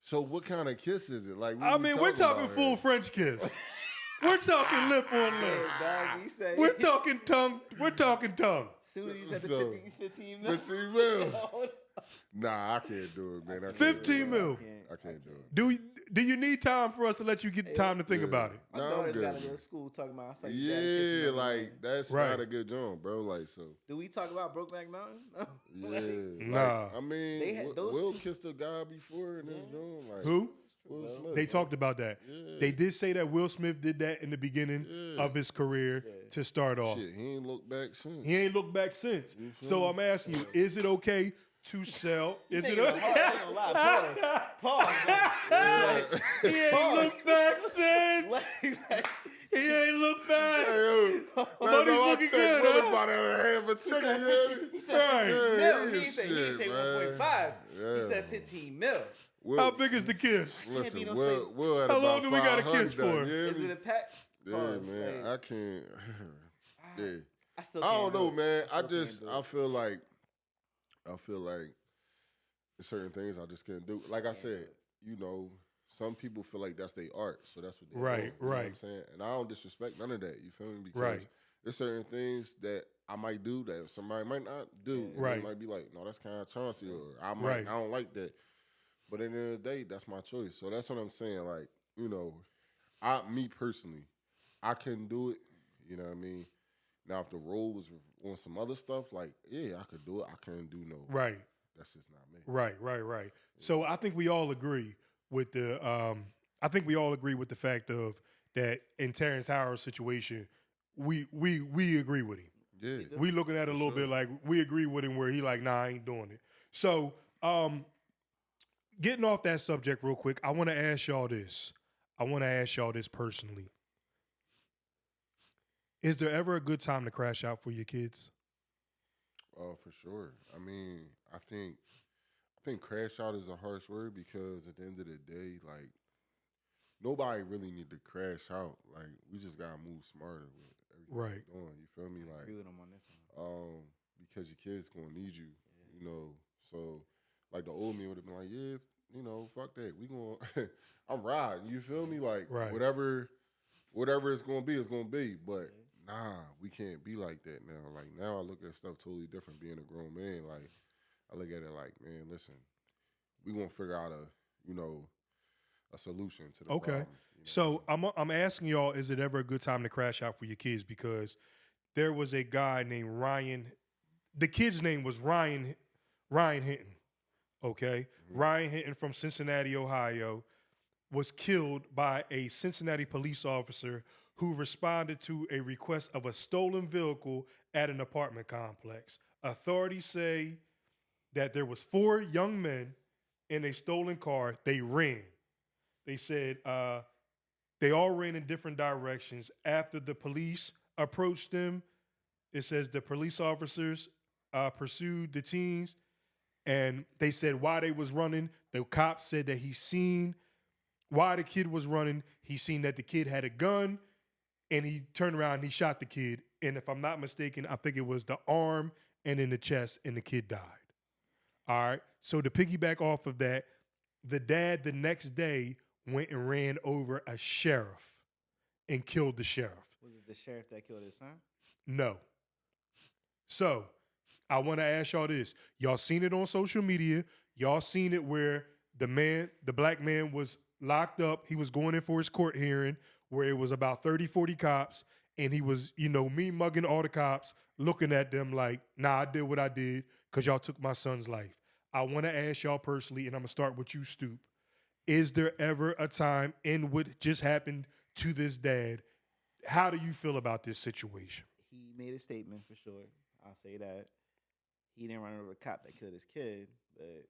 So what kind of kiss is it? Like, we're talking full French kiss. We're talking lip on lip. Dog, we're talking tongue. We're talking tongue. Soon as you said the 15 mil. 15 mil. Nah, I can't do it, man. 15 mil. I can't do it. Do you need time for us to let you get time to think about it? My daughter's got to go to school talking about. That's not a good job, bro. Like, so. Do we talk about Brokeback Mountain? Yeah. Nah. I mean, Will kissed a guy before in his room. Like, who? Will Smith. They talked about that. Yeah. They did say that Will Smith did that in the beginning of his career to start off. Shit, he ain't looked back since. So I'm asking you, is it okay to sell? Is it okay? Pause. He ain't looked back since. He ain't looked back. Money's looking good, He said 15 mil. He didn't say 1.5. He said 15 mil. How big is the kiss? Listen, Will how long do we got a kiss for? Is it a pack? Yeah, man, I can't. Yeah. I don't know, man. I feel like there's certain things I just can't do. Like I said, some people feel like that's their art, so that's what they're doing. You know what I'm saying? And I don't disrespect none of that. You feel me? Because there's certain things that I might do that somebody might not do. And they might be like, no, that's kind of Chauncey, or I don't like that. But at the end of the day, that's my choice. So that's what I'm saying. Like, me personally, I couldn't do it. You know what I mean? Now, if the role was on some other stuff, like, yeah, I could do it. I couldn't do no. Right. That's just not me. Right. Yeah. So I think we all agree with the fact of that in Terrence Howard's situation, we agree with him. Yeah. We looking at it a little bit like we agree with him where he like, nah, I ain't doing it. So getting off that subject real quick, I want to ask y'all this personally. Is there ever a good time to crash out for your kids? Oh, for sure. I mean, I think crash out is a harsh word because at the end of the day, like, nobody really need to crash out. Like, we just gotta move smarter with everything we're doing. You feel me? Like, I agree with him on this one. Because your kids gonna need you. So like the old me would have been like, yeah, fuck that. We gonna I'm riding. You feel me? Like whatever it's gonna be, it's gonna be. But nah, we can't be like that now. Like now I look at stuff totally different being a grown man. Like I look at it like, man, listen, we gonna figure out a solution to the problem. So I'm asking y'all, is it ever a good time to crash out for your kids? Because there was a guy named Ryan. The kid's name was Ryan Hinton. Okay. Mm-hmm. Ryan Hinton from Cincinnati, Ohio, was killed by a Cincinnati police officer who responded to a request of a stolen vehicle at an apartment complex. Authorities say that there was 4 young men in a stolen car. They ran. They said they all ran in different directions. After the police approached them, it says the police officers pursued the teens, and they said why they was running. The cop said that he seen why the kid was running. He seen that the kid had a gun, and he turned around and he shot the kid. And if I'm not mistaken, I think it was the arm and in the chest, and the kid died. All right. So to piggyback off of that, the dad the next day went and ran over a sheriff and killed the sheriff. Was it the sheriff that killed his son? No. So I want to ask y'all this. Y'all seen it on social media. Y'all seen it where the black man was locked up. He was going in for his court hearing where it was about 30, 40 cops. And he was, me mugging all the cops, looking at them like, nah, I did what I did because y'all took my son's life. I want to ask y'all personally, and I'm going to start with you, Stoop. Is there ever a time in what just happened to this dad? How do you feel about this situation? He made a statement for sure. I'll say that. He didn't run over a cop that killed his kid, but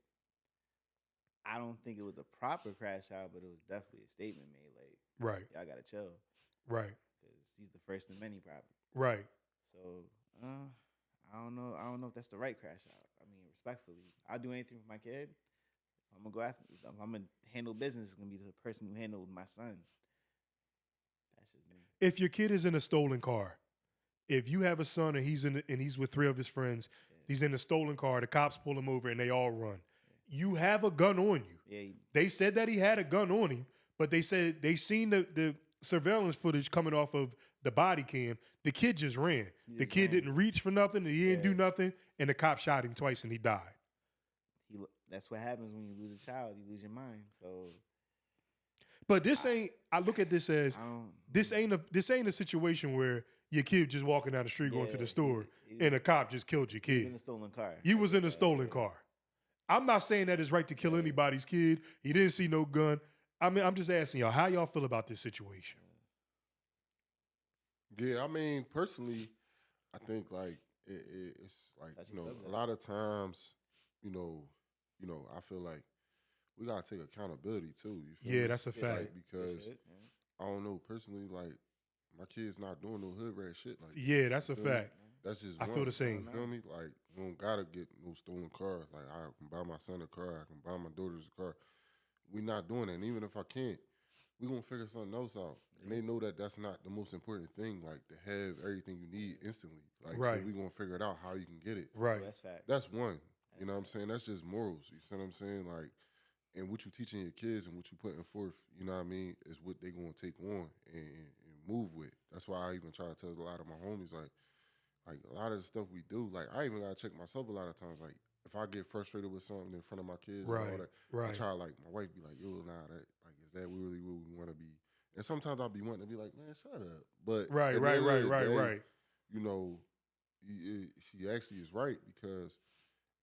I don't think it was a proper crash out, but it was definitely a statement made. Like, right, y'all gotta chill. Right. Because he's the first of many, probably. Right. So, I don't know. I don't know if that's the right crash out. I mean, respectfully, I'll do anything for my kid. I'm gonna go after. If I'm gonna handle business, it's gonna be the person who handled my son. That's just me. If your kid is in a stolen car, if you have a son and he's with 3 of his friends, he's in a stolen car. The cops pull him over and they all run. You have a gun on you. Yeah. They said that he had a gun on him, but they said they seen the surveillance footage coming off of the body cam. The kid just ran. The kid didn't reach for nothing. And he didn't do nothing, and the cop shot him twice and he died. That's what happens when you lose a child. You lose your mind. So, but this ain't. I look at this as this ain't a situation where your kid just walking down the street going to the store and a cop just killed your kid. He was in a stolen car. You was in a stolen car. I'm not saying that it's right to kill anybody's kid. He didn't see no gun. I mean, I'm just asking y'all how y'all feel about this situation. Yeah, I mean, personally, I think like it's like a lot of times, I feel like we gotta take accountability too. You feel me? That's a fact. Like, because I don't know personally, like my kid's not doing no hood rat shit. Like that's a fact. That's just I feel the same. You feel me? Like we don't gotta get no stolen car. Like I can buy my son a car. I can buy my daughter's a car. We not doing that. And even if I can't, we gonna figure something else out. And they know that that's not the most important thing, like to have everything you need instantly. Like, right. so we going to figure it out how you can get it. Right. That's fact. That's one. You know what I'm saying? That's just morals. You see what I'm saying? Like, and what you teaching your kids and what you putting forth, you know what I mean, is what they going to take on and move with. That's why I even try to tell a lot of my homies, like a lot of the stuff we do, like, I even got to check myself a lot of times. Like, if I get frustrated with something in front of my kids and all that, I try, like, my wife be like, yo, nah, that, like, is that really what we want to be? And sometimes I'll be wanting to be like, man, shut up. But right. You know, she actually is right, because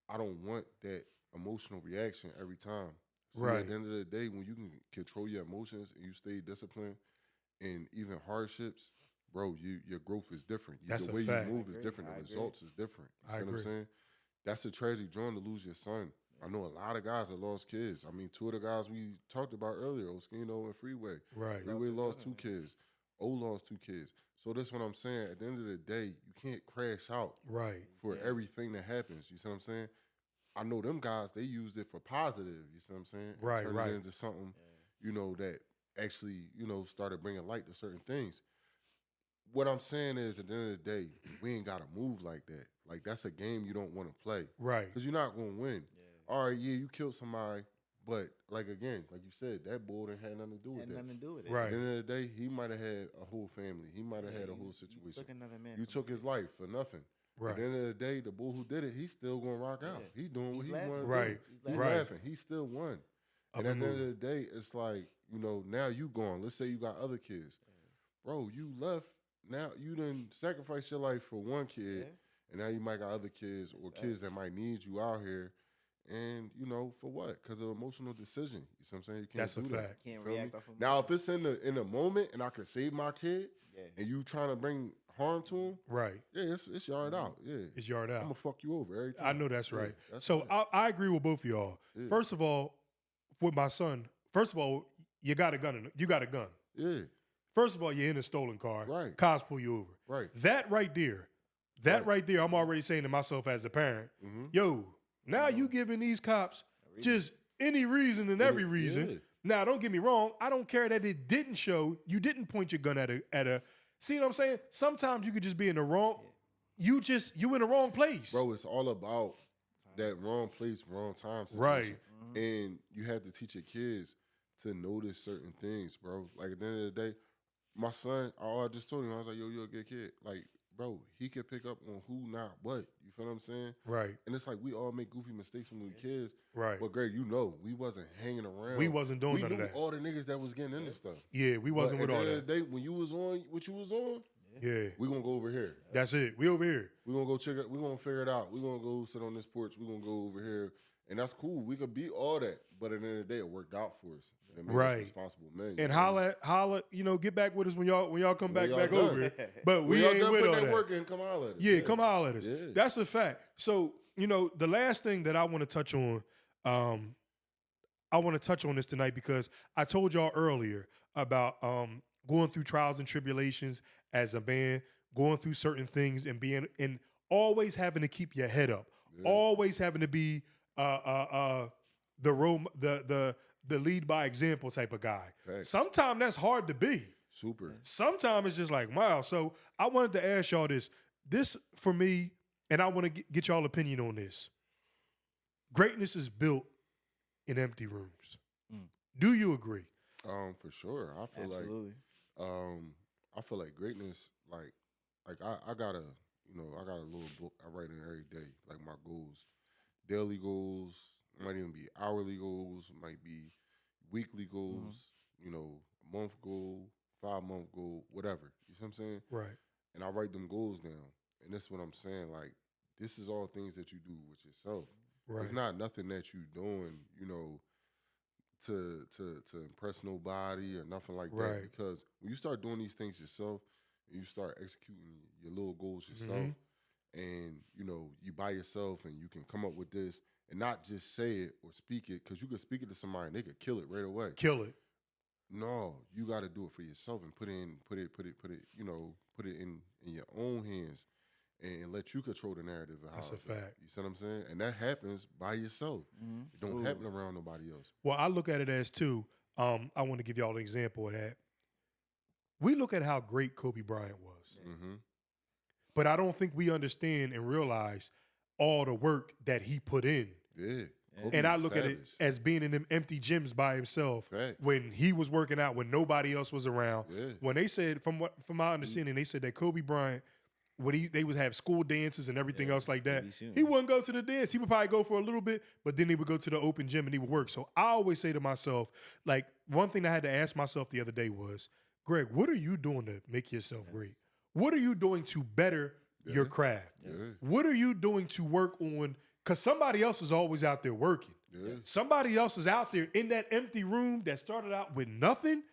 I don't want that emotional reaction every time. So at the end of the day, when you can control your emotions and you stay disciplined, and even hardships, bro, your growth is different. The way you move is different. The results is different. You see what I'm saying? That's a tragic joint to lose your son. I know a lot of guys that lost kids. I mean, two of the guys we talked about earlier, Oskino and Freeway. Right. Freeway lost 2 kids. O lost 2 kids. So that's what I'm saying. At the end of the day, you can't crash out for everything that happens. You see what I'm saying? I know them guys, they used it for positive. You see what I'm saying? Turn it into something, you know, that actually, you know, started bringing light to certain things. What I'm saying is, at the end of the day, we ain't got to move like that. Like, that's a game you don't want to play. Right. Because you're not going to win. Yeah. All right, you killed somebody, but, like, again, like you said, that bull didn't have nothing to do with that. Nothing to do with it. Right. At the end of the day, he might have had a whole family. He might have had a whole situation. You took another man. You took his life for nothing. Right. At the end of the day, the bull who did it, he's still going to rock out. He's doing what he wanted to do. He's laughing. He still won. And at the end of the day, it's like, you know, now you gone. Let's say you got other kids. Bro, you left. Now you done sacrifice your life for one kid, and now you might got other kids or kids that might need you out here. And, you know, for what? Because of emotional decision. You see what I'm saying? You can't That's do a that. fact. Can't react off of now, if it's in the moment and I can save my kid, and you trying to bring harm to him, it's yard out. Yeah, it's yard out. I'm gonna fuck you over every time. I know that's right. So I agree with both of y'all. Yeah. First of all, with my son, you got a gun. You got a gun. Yeah. First of all, you're in a stolen car. Right. Cops pull you over. Right. That right there, I'm already saying to myself as a parent, yo, now you giving these cops just any reason and every reason. Yeah. Now, don't get me wrong. I don't care that it didn't show. You didn't point your gun at a. See what I'm saying? Sometimes you could just be in the wrong. You in the wrong place, bro. It's all about that wrong place, wrong time situation. Right. And you have to teach your kids to notice certain things, bro. Like, at the end of the day, my son, I just told him, I was like, yo, you're a good kid. Like, bro, he can pick up on who, not what. You feel what I'm saying? Right. And it's like we all make goofy mistakes when we were kids. Right. But, Greg, you know, we wasn't hanging around. We wasn't doing none of that. All the niggas that was getting into stuff. Yeah, we wasn't with all that. At the end of the day, when you was on what you was on, we gonna go over here. That's it. We over here. We gonna go check it. We gonna figure it out. We gonna go sit on this porch. We gonna go over here, and that's cool. We could be all that, but at the end of the day, it worked out for us. It made us responsible men. And holla, you know, get back with us when y'all come back over. But we ain't with all that. Work and come holler at us. Yeah, come holler at us. Yeah. That's a fact. So, you know, the last thing that I want to touch on, I want to touch on this tonight because I told y'all earlier about going through trials and tribulations as a man, going through certain things and always having to keep your head up, always having to be the lead by example type of guy. Sometimes that's hard to be. Super. Sometimes it's just like, wow. So I wanted to ask y'all this. This for me, and I want to get y'all opinion on this. Greatness is built in empty rooms. Do you agree? For sure. I feel Absolutely. I feel like greatness, like I got a little book I write in every day, like my goals, daily goals, might even be hourly goals, might be weekly goals, you know, a month goal, 5-month goal, whatever. You see what I'm saying? Right. And I write them goals down, and that's what I'm saying. Like, this is all things that you do with yourself. Right. It's not nothing that you doing, you know, to impress nobody or nothing like that. Because when you start doing these things yourself and you start executing your little goals yourself and, you know, you by yourself and you can come up with this and not just say it or speak it, because you could speak it to somebody and they could kill it right away. Kill it. No, you got to do it for yourself and put it in your own hands and let you control the narrative of how That's a fact. You see what I'm saying? And that happens by yourself. It don't happen around nobody else. Well, I look at it as too, I want to give y'all an example of that. we look at how great Kobe Bryant was. Mm-hmm. But I don't think we understand and realize all the work that he put in. Yeah. And I look at it as being in them empty gyms by himself when he was working out, when nobody else was around. Yeah. When they said, from my understanding, they said that Kobe Bryant, they would have school dances and everything else like that. He wouldn't go to the dance. He would probably go for a little bit, but then he would go to the open gym and he would work. So I always say to myself, like, one thing I had to ask myself the other day was, Greg, what are you doing to make yourself great? What are you doing to better your craft? What are you doing to work on? Because somebody else is always out there working. Somebody else is out there in that empty room that started out with nothing,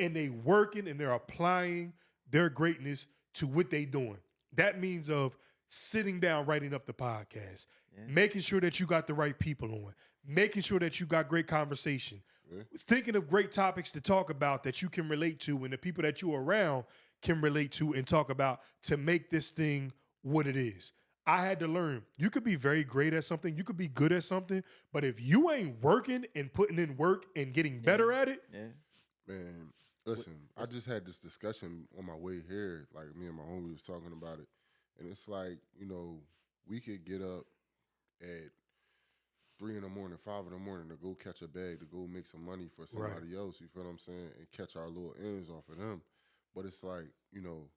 and they working and they're applying their greatness to what they doing. That means of sitting down, writing up the podcast, making sure that you got the right people on, making sure that you got great conversation, thinking of great topics to talk about that you can relate to and the people that you're around can relate to and talk about to make this thing what it is. I had to learn, you could be very great at something, you could be good at something, but if you ain't working and putting in work and getting better at it. Man, listen, I just had this discussion on my way here, like me and my homie was talking about it, and it's like, you know, we could get up at 3 in the morning, 5 in the morning to go catch a bag, to go make some money for somebody else, you feel what I'm saying, and catch our little ends off of them. But it's like, you know,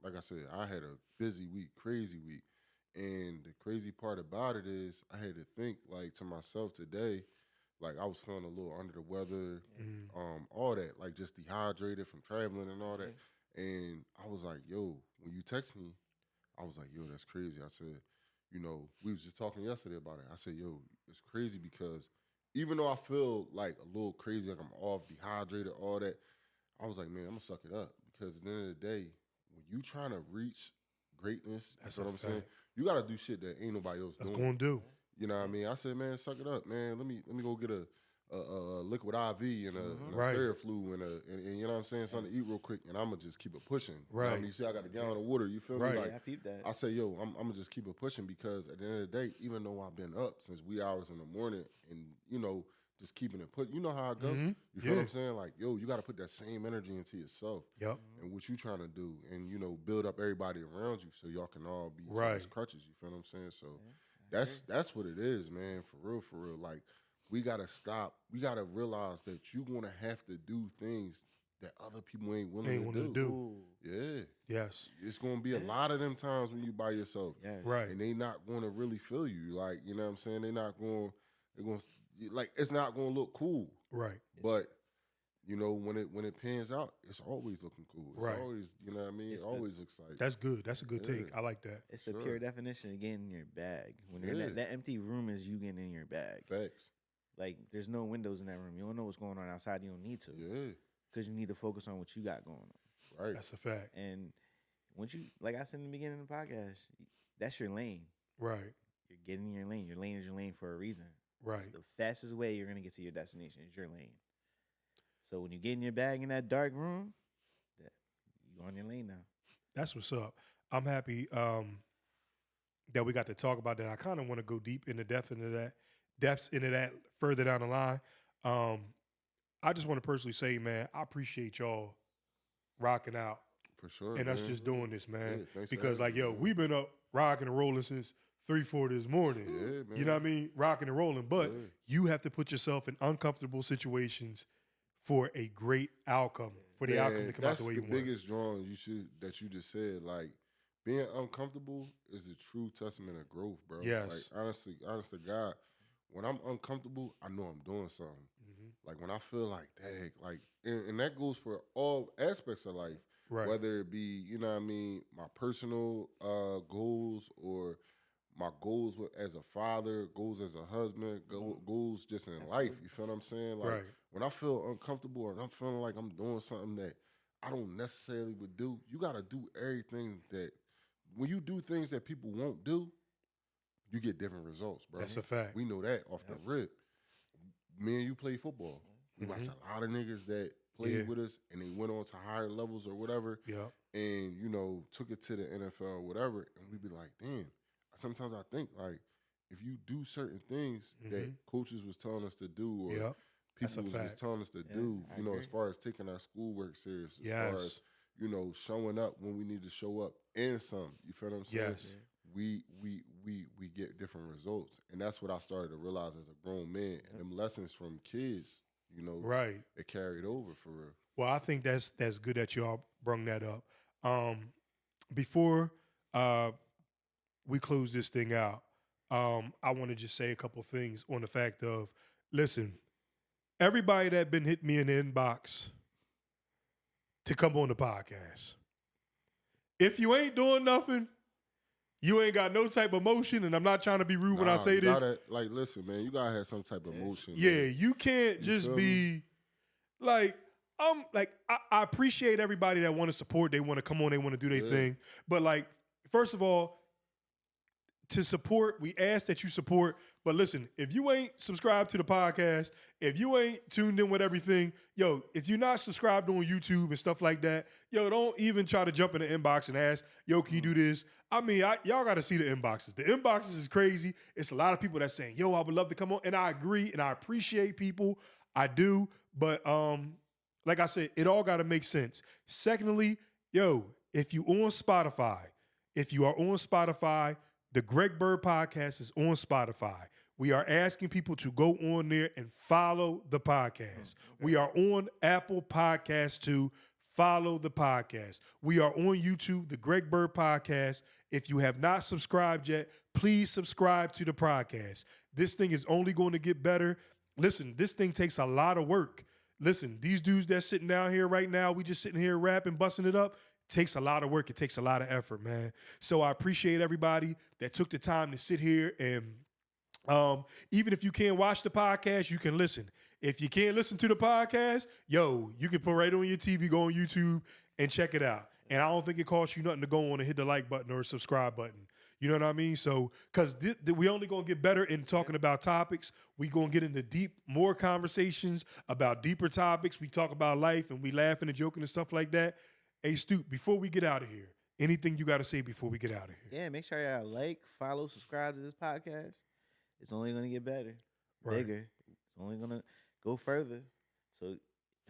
like I said, I had a busy week, crazy week. And the crazy part about it is I had to think, like, to myself today, like, I was feeling a little under the weather, all that, like, just dehydrated from traveling and all that. And I was like, yo, when you text me, I was like, yo, that's crazy. I said, you know, we was just talking yesterday about it. I said, yo, it's crazy because even though I feel like a little crazy, like I'm off, dehydrated, all that, I was like, man, I'm going to suck it up. Because at the end of the day, when you trying to reach greatness, that's what I'm saying, you got to do shit that ain't nobody else doing. Going to do. You know what I mean? I said, man, suck it up, man. Let me go get a liquid IV and a Theraflu and you know what I'm saying, something to eat real quick, and I'm going to just keep it pushing. You know what I mean? You see, I got a gallon of water. You feel me? Like, I peeped that. I say, yo, I'm going to just keep it pushing because at the end of the day, even though I've been up since wee hours in the morning and, you know, just keeping it put, you know how I go. You feel what I'm saying? Like, yo, you got to put that same energy into yourself. And what you trying to do, and, you know, build up everybody around you so y'all can all be as crutches. You feel what I'm saying? So that's what it is, man. For real. Like, we got to stop. We got to realize that you're going to have to do things that other people ain't willing to do. Yeah. Yes. It's going to be a lot of them times when you by yourself. Right. And they not going to really feel you. Like, you know what I'm saying? They're going to, like, it's not going to look cool. Right. But, you know, when it pans out, it's always looking cool. It's always, you know what I mean? It always looks like. That's good. That's a good take. I like that. It's the pure definition of getting in your bag. When you're in that empty room is you getting in your bag. Facts. Like, there's no windows in that room. You don't know what's going on outside. You don't need to. Yeah. Because you need to focus on what you got going on. Right. That's a fact. And once you, like I said in the beginning of the podcast, that's your lane. Right. You're getting in your lane. Your lane is your lane for a reason. Right. It's the fastest way you're going to get to your destination is your lane. So when you get in your bag in that dark room, you're on your lane now. That's what's up. I'm happy that we got to talk about that. I kind of want to go deep into depths into that further down the line. I just want to personally say, man, I appreciate y'all rocking out. For sure. And us just doing this, man. Because, like, yo, we've been up rocking and rolling since 3-4 this morning. Yeah, man. You know what I mean? Rocking and rolling. But you have to put yourself in uncomfortable situations for a great outcome, for the outcome to come out the way you want. That's the biggest drawing that you just said. Like, being uncomfortable is a true testament of growth, bro. Yes. Like, honest to God, when I'm uncomfortable, I know I'm doing something. Like, when I feel like, dang, like, and that goes for all aspects of life. Right. Whether it be, you know what I mean, my personal goals or my goals as a father, goals as a husband, goals just in life. You feel what I'm saying? Like, when I feel uncomfortable and I'm feeling like I'm doing something that I don't necessarily would do, you got to do everything that, when you do things that people won't do, you get different results, bro. That's a fact. We know that off the rip. Me and you play football. We watch a lot of niggas that played with us and they went on to higher levels or whatever. And, you know, took it to the NFL or whatever. And we be like, damn. Sometimes I think, like, if you do certain things that coaches was telling us to do or people was telling us to do, you know, as far as taking our schoolwork serious, as far as, showing up when we need to show up and some. You feel what I'm saying? Yes. We get different results. And that's what I started to realize as a grown man. And them lessons from kids, right, it carried over for real. Well, I think that's good that y'all brung that up. Before we close this thing out, I want to just say a couple things on the fact of, listen, everybody that been hitting me in the inbox to come on the podcast, if you ain't doing nothing, you ain't got no type of motion, and I'm not trying to be rude when I say this. Listen, man, you gotta have some type of motion. Yeah, man. You can't just be like, I appreciate everybody that want to support. They want to come on. They want to do their thing. But like, first of all, to support, we ask that you support. But listen, if you ain't subscribed to the podcast, if you ain't tuned in with everything, if you're not subscribed on YouTube and stuff like that, don't even try to jump in the inbox and ask, can you do this? I mean, y'all got to see the inboxes. The inboxes is crazy. It's a lot of people that's saying, I would love to come on. And I agree, and I appreciate people. I do. But like I said, it all got to make sense. Secondly, if you on Spotify, the Greg Byrd Podcast is on Spotify. We are asking people to go on there and follow the podcast. Okay. We are on Apple Podcasts too. Follow the podcast. We are on YouTube, the Greg Byrd Podcast. If you have not subscribed yet, please subscribe to the podcast. This thing is only going to get better. Listen, this thing takes a lot of work. Listen, these dudes that's sitting down here right now, we just sitting here rapping, busting it up. Takes a lot of work. It takes a lot of effort, man. So I appreciate everybody that took the time to sit here, and even if you can't watch the podcast, you can listen. If you can't listen to the podcast, you can put right on your TV, go on YouTube, and check it out. And I don't think it costs you nothing to go on and hit the like button or subscribe button. You know what I mean? So, because we only going to get better in talking about topics. We going to get into more conversations about deeper topics. We talk about life, and we laughing and joking and stuff like that. Hey, Stoop, before we get out of here, anything you got to say before we get out of here? Yeah, make sure y'all like, follow, subscribe to this podcast. It's only going to get better, bigger. It's only going to go further. So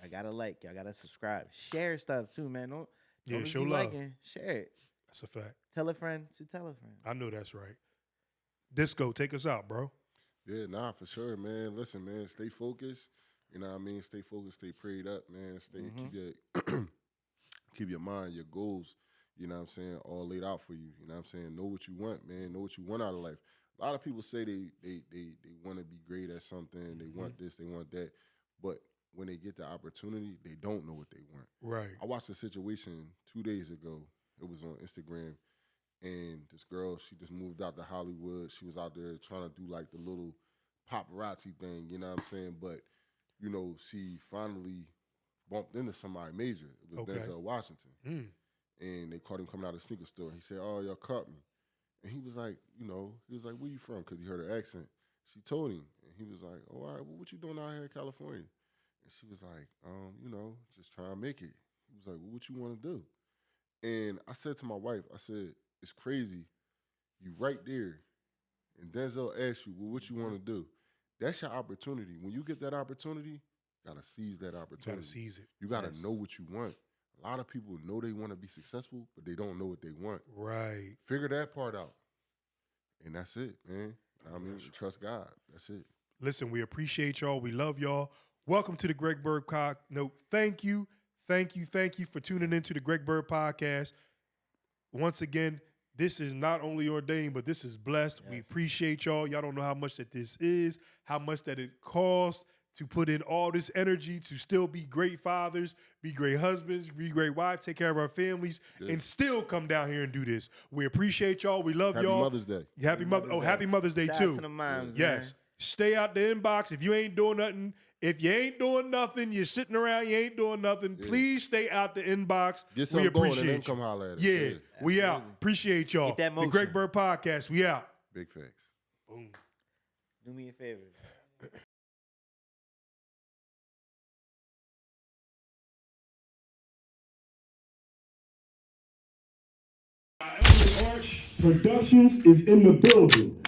I got to like, y'all got to subscribe. Share stuff too, man. Don't show love. Liking, share it. That's a fact. Tell a friend to tell a friend. I know that's right. Disco, take us out, bro. Yeah, for sure, man. Listen, man, stay focused. You know what I mean? Stay focused, stay prayed up, man. Keep your mind, your goals, you know what I'm saying, all laid out for you. You know what I'm saying? Know what you want, man. Know what you want out of life. A lot of people say they want to be great at something. They want this, they want that. But when they get the opportunity, they don't know what they want. Right. I watched a situation 2 days ago. It was on Instagram. And this girl, she just moved out to Hollywood. She was out there trying to do like the little paparazzi thing, you know what I'm saying? But, she finally bumped into somebody major. It was Denzel Washington. And they caught him coming out of the sneaker store. He said, y'all caught me. And he was like, where you from? Because he heard her accent. She told him. And he was like, all right, well, what you doing out here in California? And she was like, just trying to make it. He was like, well, what you want to do? And I said to my wife, I said, it's crazy. You right there. And Denzel asked you, well, what you want to do? That's your opportunity. When you get that opportunity, you got to seize that opportunity. You got to seize it. You got to know what you want. A lot of people know they want to be successful, but they don't know what they want. Right. Figure that part out. And that's it, man. I mean, trust God. That's it. Listen, we appreciate y'all. We love y'all. Welcome to the Greg Byrd Podcast. No, thank you for tuning into the Greg Byrd Podcast. Once again, this is not only ordained, but this is blessed. Yes. We appreciate y'all. Y'all don't know how much that this is, how much that it costs to put in all this energy to still be great fathers, be great husbands, be great wives, take care of our families, and still come down here and do this. We appreciate y'all. We love y'all. Happy Mother's Day. Happy Mother's Day Shout too. out to the moms, yes. Man. Stay out the inbox. If you ain't doing nothing, you're sitting around, you ain't doing nothing, please stay out the inbox. Get something going and then come holler at us. Yeah, we out. Appreciate y'all. Get that motion. The Greg Byrd Podcast, we out. Big facts. Boom. Do me a favor. Productions is in the building.